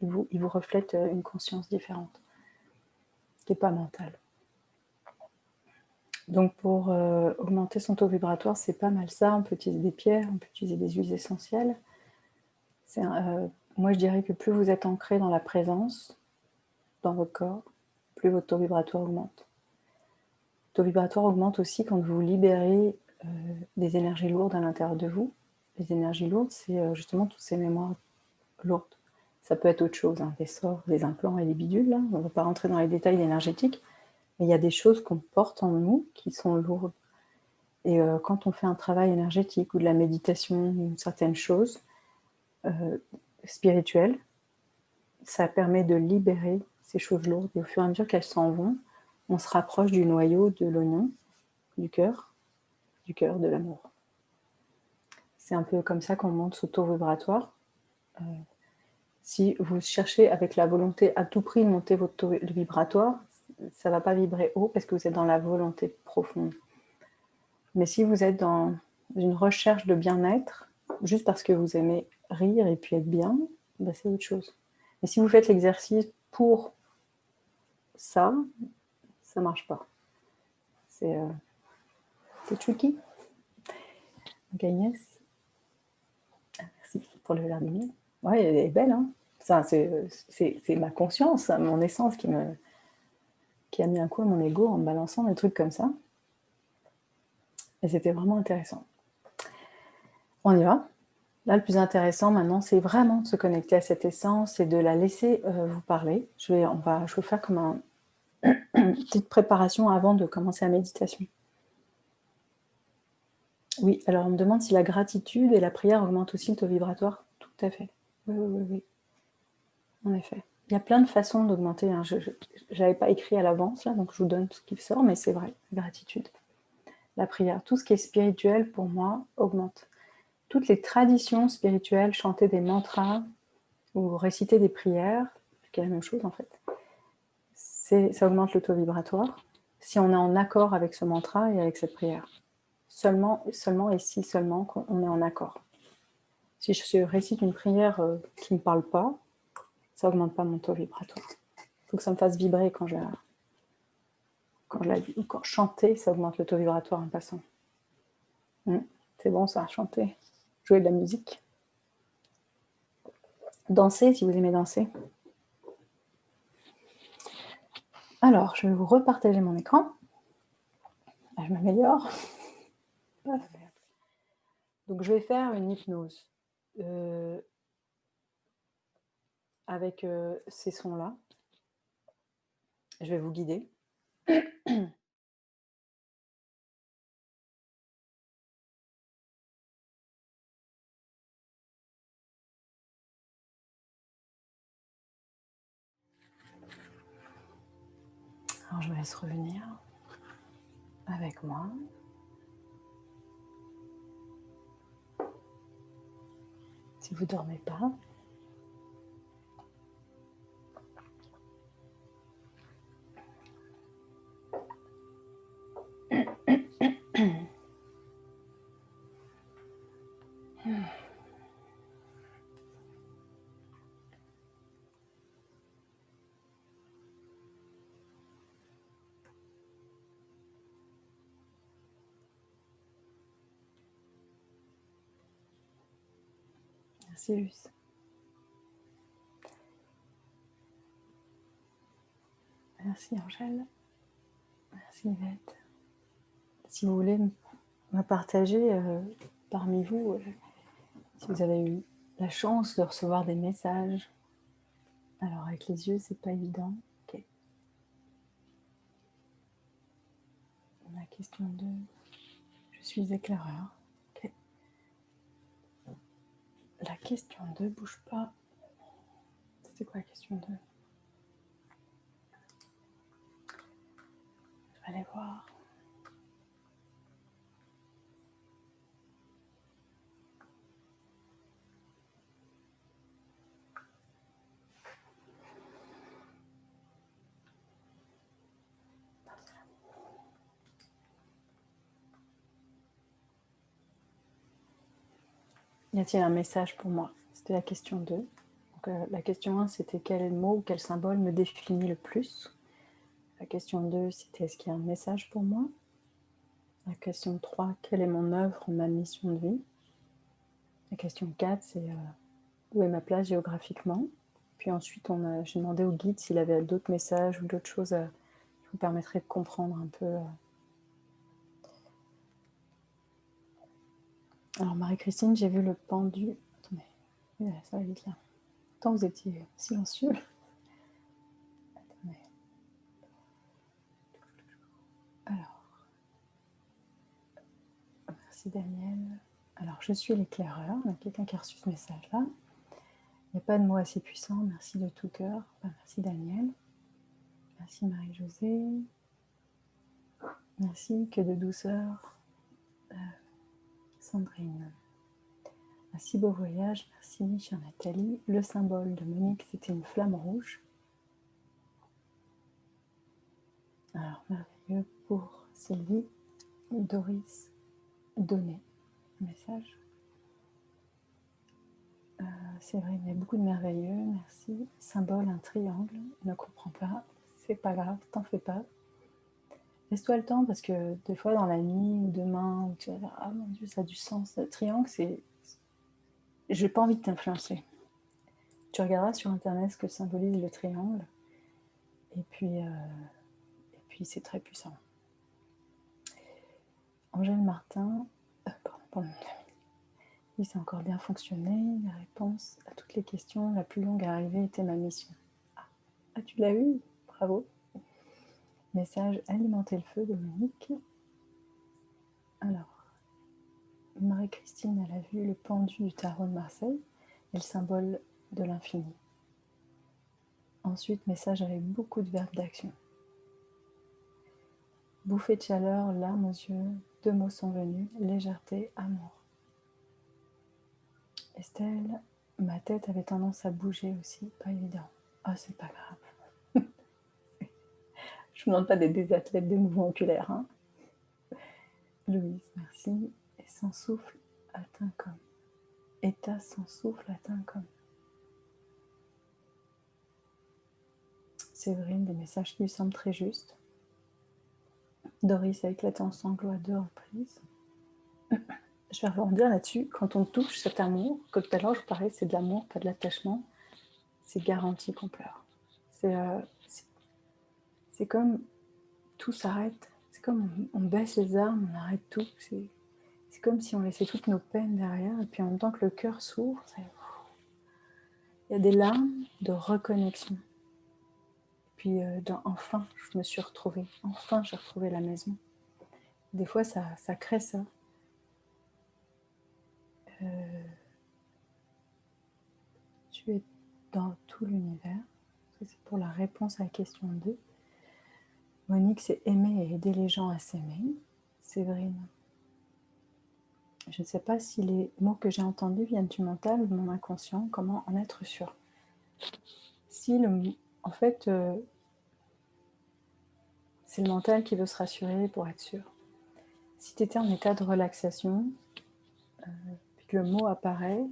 Il vous reflète une conscience différente, qui n'est pas mentale. Donc pour augmenter son taux vibratoire, c'est pas mal ça. On peut utiliser des pierres, on peut utiliser des huiles essentielles. Moi, je dirais que plus vous êtes ancré dans la présence, dans votre corps, plus votre taux vibratoire augmente. Le taux vibratoire augmente aussi quand vous libérez des énergies lourdes à l'intérieur de vous. Les énergies lourdes, c'est justement toutes ces mémoires lourdes. Ça peut être autre chose, hein, des sorts, des implants et des bidules. Là. On ne va pas rentrer dans les détails énergétiques, mais il y a des choses qu'on porte en nous qui sont lourdes. Et quand on fait un travail énergétique ou de la méditation, certaines choses spirituelles, ça permet de libérer ces choses lourdes. Et au fur et à mesure qu'elles s'en vont, on se rapproche du noyau de l'oignon, du cœur, de l'amour. C'est un peu comme ça qu'on monte ce taux vibratoire. Si vous cherchez avec la volonté à tout prix de monter votre taux vibratoire, ça ne va pas vibrer haut parce que vous êtes dans la volonté profonde. Mais si vous êtes dans une recherche de bien-être, juste parce que vous aimez rire et puis être bien, ben c'est autre chose. Mais si vous faites l'exercice pour ça, ça ne marche pas. C'est tricky. Donc Agnès, merci pour le jardinier. Ouais, elle est belle, hein. Ça, c'est ma conscience, mon essence qui a mis un coup à mon ego en me balançant des trucs comme ça. Et c'était vraiment intéressant. On y va. Là, le plus intéressant maintenant, c'est vraiment de se connecter à cette essence et de la laisser vous parler. Je vais faire comme une petite préparation avant de commencer la méditation. Oui, alors on me demande si la gratitude et la prière augmentent aussi le taux vibratoire. Tout à fait. Oui. En effet. Il y a plein de façons d'augmenter. Hein. Je n'avais pas écrit à l'avance, là, donc je vous donne tout ce qui sort, mais c'est vrai, la gratitude. La prière, tout ce qui est spirituel, pour moi, augmente. Toutes les traditions spirituelles, chanter des mantras ou réciter des prières, qui est la même chose en fait, ça augmente le taux vibratoire si on est en accord avec ce mantra et avec cette prière. Seulement et si seulement qu'on est en accord. Si je récite une prière qui ne me parle pas, ça n'augmente pas mon taux vibratoire. Il faut que ça me fasse vibrer quand je chanter, ça augmente le taux vibratoire en passant. C'est bon ça, chanter. Jouer de la musique. Danser, si vous aimez danser. Alors, je vais vous repartager mon écran. Là, je m'améliore. Donc, je vais faire une hypnose avec ces sons-là. Je vais vous guider. Alors, je me laisse revenir avec moi. Si vous ne dormez pas, merci Luce. Merci Angèle. Merci Yvette. Si vous voulez me partager parmi vous, si vous avez eu la chance de recevoir des messages. Alors avec les yeux, c'est pas évident. Ok. La question 2. Je suis éclaireur. Ok. La question 2, bouge pas. C'était quoi la question 2? Je vais aller voir. Y a-t-il un message pour moi? C'était la question 2. Donc, la question 1, c'était quel mot ou quel symbole me définit le plus? La question 2, c'était est-ce qu'il y a un message pour moi? La question 3, quelle est mon œuvre, ma mission de vie? La question 4, c'est où est ma place géographiquement? Puis ensuite, j'ai demandé au guide s'il avait d'autres messages ou d'autres choses qui vous permettraient de comprendre un peu. Alors, Marie-Christine, j'ai vu le pendu. Attendez, ça va vite là. Tant vous étiez silencieux. Attendez. Alors, merci Daniel. Alors, je suis l'éclaireur. Il y a quelqu'un qui a reçu ce message-là. Il n'y a pas de mot assez puissant. Merci de tout cœur. Merci Daniel. Merci Marie-Josée. Merci, que de douceur. Sandrine. Merci, beau voyage. Merci, chère Nathalie. Le symbole de Monique, c'était une flamme rouge. Alors, merveilleux pour Sylvie. Doris, donner. Message. C'est vrai, il y a beaucoup de merveilleux. Merci. Symbole, un triangle. Ne comprends pas. C'est pas grave, t'en fais pas. Laisse-toi le temps parce que des fois dans la nuit ou demain, où tu vas dire ah mon Dieu, ça a du sens. Le triangle, c'est. J'ai pas envie de t'influencer. Tu regarderas sur internet ce que symbolise le triangle. Et puis c'est très puissant. Angèle Martin, pardon, oui, ça a encore bien fonctionné. La réponse à toutes les questions, la plus longue à arriver était ma mission. Ah, tu l'as eu? Bravo. Message alimenter le feu, Dominique. Alors, Marie-Christine, elle a vu le pendu du tarot de Marseille et le symbole de l'infini. Ensuite, message avec beaucoup de verbes d'action. Bouffée de chaleur, larmes aux yeux, 2 mots sont venus, légèreté, amour. Estelle, ma tête avait tendance à bouger aussi, pas évident. Ah, c'est pas grave. Je vous demande pas d'être des athlètes des mouvements oculaires, hein. Louise, merci. Et sans souffle, atteint comme. État sans souffle, atteint comme. Séverine, des messages qui lui semblent très justes. Doris a éclaté en sanglots à 2 reprises. Je vais rebondir là-dessus. Quand on touche cet amour, comme tout à l'heure je vous parlais, c'est de l'amour, pas de l'attachement, c'est garanti qu'on pleure. C'est comme tout s'arrête. C'est comme on baisse les armes, on arrête tout. C'est comme si on laissait toutes nos peines derrière, et puis en même temps que le cœur s'ouvre, il y a des larmes de reconnexion. Et puis enfin, je me suis retrouvée. Enfin, j'ai retrouvé la maison. Des fois, ça crée ça. Tu es dans tout l'univers. C'est pour la réponse à la question 2. Monique, c'est aimer et aider les gens à s'aimer. Séverine, je ne sais pas si les mots que j'ai entendus viennent du mental ou de mon inconscient. Comment en être sûr? En fait, c'est le mental qui veut se rassurer pour être sûr. Si tu étais en état de relaxation, puis que le mot apparaît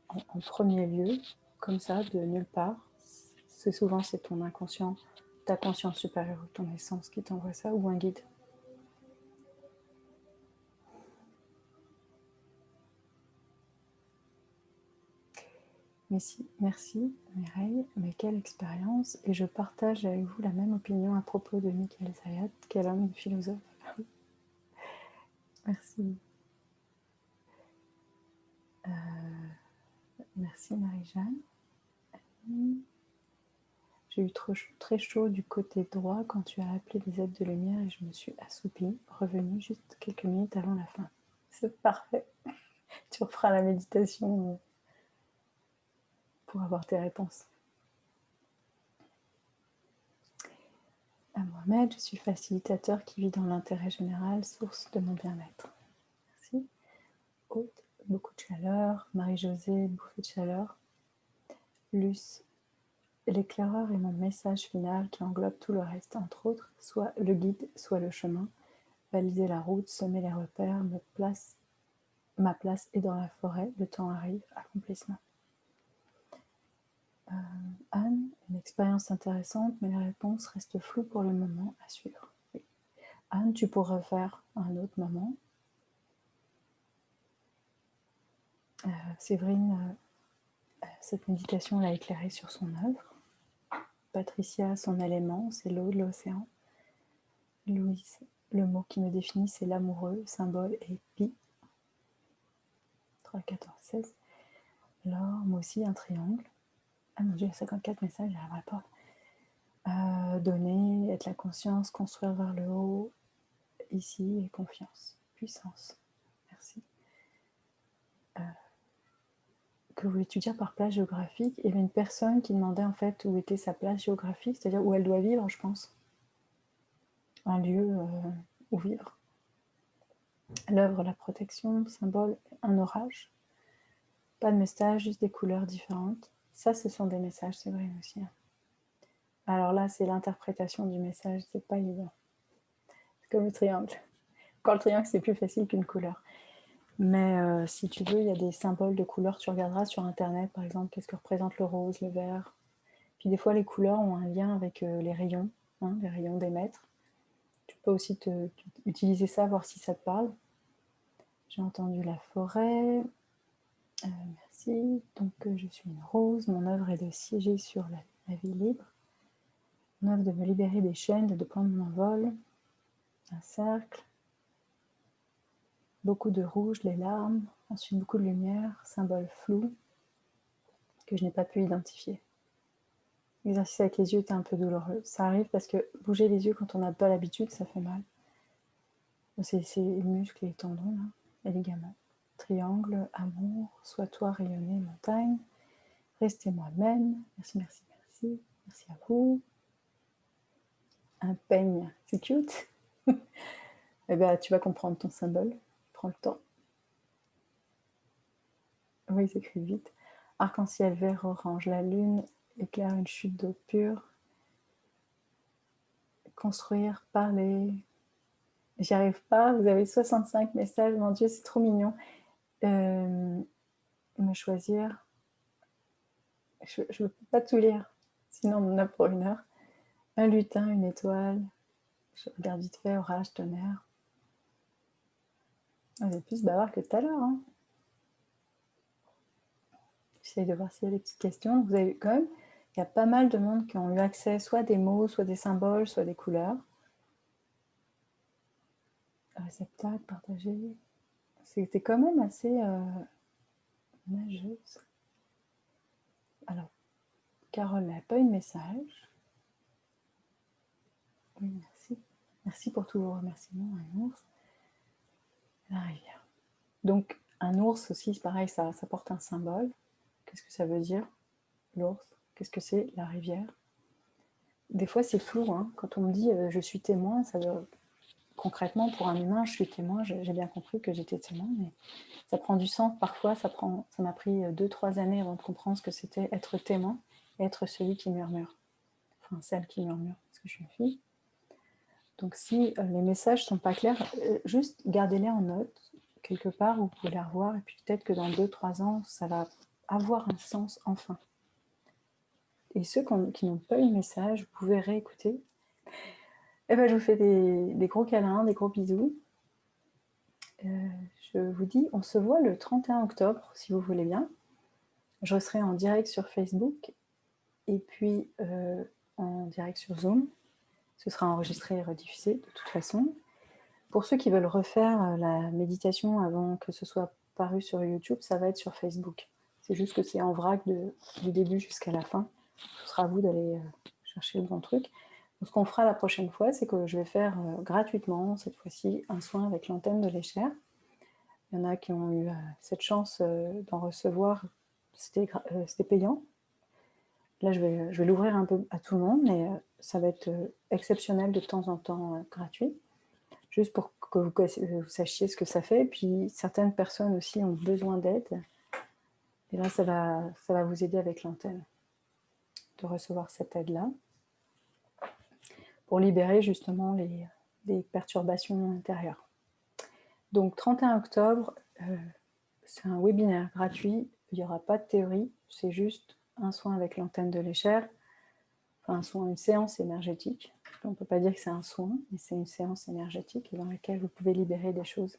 en premier lieu, comme ça, de nulle part, c'est ton inconscient, ta conscience supérieure, ton essence qui t'envoie ça, ou un guide. Merci Mireille, mais quelle expérience, et je partage avec vous la même opinion à propos de Michael Zayat, quel homme philosophe. Merci. Merci Marie-Jeanne. J'ai eu très chaud du côté droit quand tu as appelé les aides de lumière et je me suis assoupie, revenue juste quelques minutes avant la fin. C'est parfait. Tu referas la méditation pour avoir tes réponses. À Mohamed, je suis facilitateur qui vit dans l'intérêt général, source de mon bien-être. Merci. Aude, beaucoup de chaleur. Marie-Josée, bouffée de chaleur. Luce, l'éclaireur est mon message final qui englobe tout le reste, entre autres, soit le guide, soit le chemin. Baliser la route, semer les repères, ma place est dans la forêt, le temps arrive, accomplissement. Anne, une expérience intéressante, mais les réponses restent floues pour le moment, à suivre. Oui. Anne, tu pourras faire un autre moment. Séverine, cette méditation l'a éclairée sur son œuvre. Patricia, son élément, c'est l'eau de l'océan. Louise, le mot qui me définit, c'est l'amoureux, symbole et pi. 3, 14, 16. Laure, moi aussi, un triangle. Ah mon Dieu, il y a 54 messages, j'arriverai pas. Donner, être la conscience, construire vers le haut, ici, et confiance, puissance. Merci. Que voulais-tu dire par place géographique? Il y avait une personne qui demandait en fait où était sa place géographique, c'est-à-dire où elle doit vivre, je pense. Un lieu où vivre. L'œuvre, la protection, symbole, un orage. Pas de message, juste des couleurs différentes. Ça, ce sont des messages, c'est vrai aussi. Alors là, c'est l'interprétation du message, c'est pas évident. C'est comme le triangle. Quand le triangle, c'est plus facile qu'une couleur. Mais si tu veux, il y a des symboles de couleurs. Tu regarderas sur Internet, par exemple, qu'est-ce que représente le rose, le vert. Puis des fois, les couleurs ont un lien avec les rayons, les rayons des maîtres. Tu peux aussi utiliser ça, voir si ça te parle. J'ai entendu la forêt. merci. Donc, je suis une rose. Mon œuvre est de siéger sur la vie libre. Mon œuvre de me libérer des chaînes, de prendre mon envol. Un cercle. Beaucoup de rouge, les larmes. Ensuite, beaucoup de lumière, symbole flou que je n'ai pas pu identifier. L'exercice avec les yeux était un peu douloureux. Ça arrive parce que bouger les yeux quand on n'a pas l'habitude, ça fait mal. C'est les muscles et les tendons, là, les ligaments. Triangle, amour, sois toi rayonner, montagne. Restez moi-même. Merci, merci, merci. Merci à vous. Un peigne, c'est cute. Eh ben, tu vas comprendre ton symbole. Prends le temps. Oui, il s'écrit vite. Arc-en-ciel vert orange. La lune éclaire une chute d'eau pure. Construire, parler. J'y arrive pas. Vous avez 65 messages. Mon Dieu, c'est trop mignon. Me choisir. Je ne peux pas tout lire. Sinon, on en a pour 1 heure. Un lutin, une étoile. Je regarde vite fait. Orage, tonnerre. Vous êtes plus bavard que tout à l'heure. Hein. J'essaie de voir s'il y a des petites questions. Vous avez quand même, il y a pas mal de monde qui ont eu accès soit à des mots, soit des symboles, soit des couleurs. Réceptacle, partagé. C'était quand même assez nageuse. Alors, Carole n'a pas eu de message. Oui, merci. Merci pour tous vos remerciements, un ours. La rivière. Donc, un ours aussi, c'est pareil, ça porte un symbole. Qu'est-ce que ça veut dire, l'ours? Qu'est-ce que c'est, la rivière? Des fois, c'est flou. Hein. Quand on me dit « je suis témoin », ça veut... Concrètement, pour un humain, je suis témoin. J'ai bien compris que j'étais témoin, mais ça prend du sens. Parfois, ça m'a pris 2-3 années avant de comprendre ce que c'était être témoin et être celui qui murmure. Enfin, celle qui murmure, parce que je suis une fille. Donc, si les messages sont pas clairs, juste gardez-les en note, quelque part, vous pouvez les revoir, et puis peut-être que dans 2-3 ans, ça va avoir un sens enfin. Et ceux qui n'ont pas eu de message, vous pouvez réécouter. Eh ben, je vous fais des gros câlins, des gros bisous. Je vous dis, on se voit le 31 octobre, si vous voulez bien. Je serai en direct sur Facebook et puis en direct sur Zoom. Ce sera enregistré et rediffusé de toute façon. Pour ceux qui veulent refaire la méditation avant que ce soit paru sur YouTube, ça va être sur Facebook. C'est juste que c'est en vrac du début jusqu'à la fin. Ce sera à vous d'aller chercher le bon truc. Donc, ce qu'on fera la prochaine fois, c'est que je vais faire gratuitement, cette fois-ci, un soin avec l'antenne de l'échelle. Il y en a qui ont eu cette chance d'en recevoir. C'était payant. Là, je vais l'ouvrir un peu à tout le monde, mais ça va être exceptionnel de temps en temps gratuit, juste pour que vous sachiez ce que ça fait. Et puis, certaines personnes aussi ont besoin d'aide. Et là, ça va vous aider avec l'antenne de recevoir cette aide-là pour libérer justement les perturbations intérieures. Donc, 31 octobre, c'est un webinaire gratuit. Il n'y aura pas de théorie, c'est juste un soin avec l'antenne de l'échelle, enfin une séance énergétique. On ne peut pas dire que c'est un soin, mais c'est une séance énergétique dans laquelle vous pouvez libérer des choses,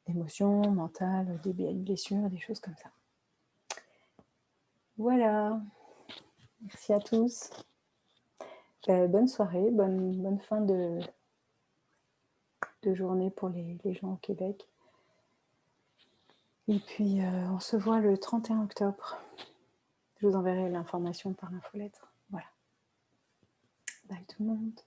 d'émotions, mentales, des blessures, des choses comme ça. Voilà. Merci à tous. Bonne soirée, bonne fin de journée pour les gens au Québec. Et puis, on se voit le 31 octobre. Je vous enverrai l'information par l'infolettre. Voilà. Bye tout le monde.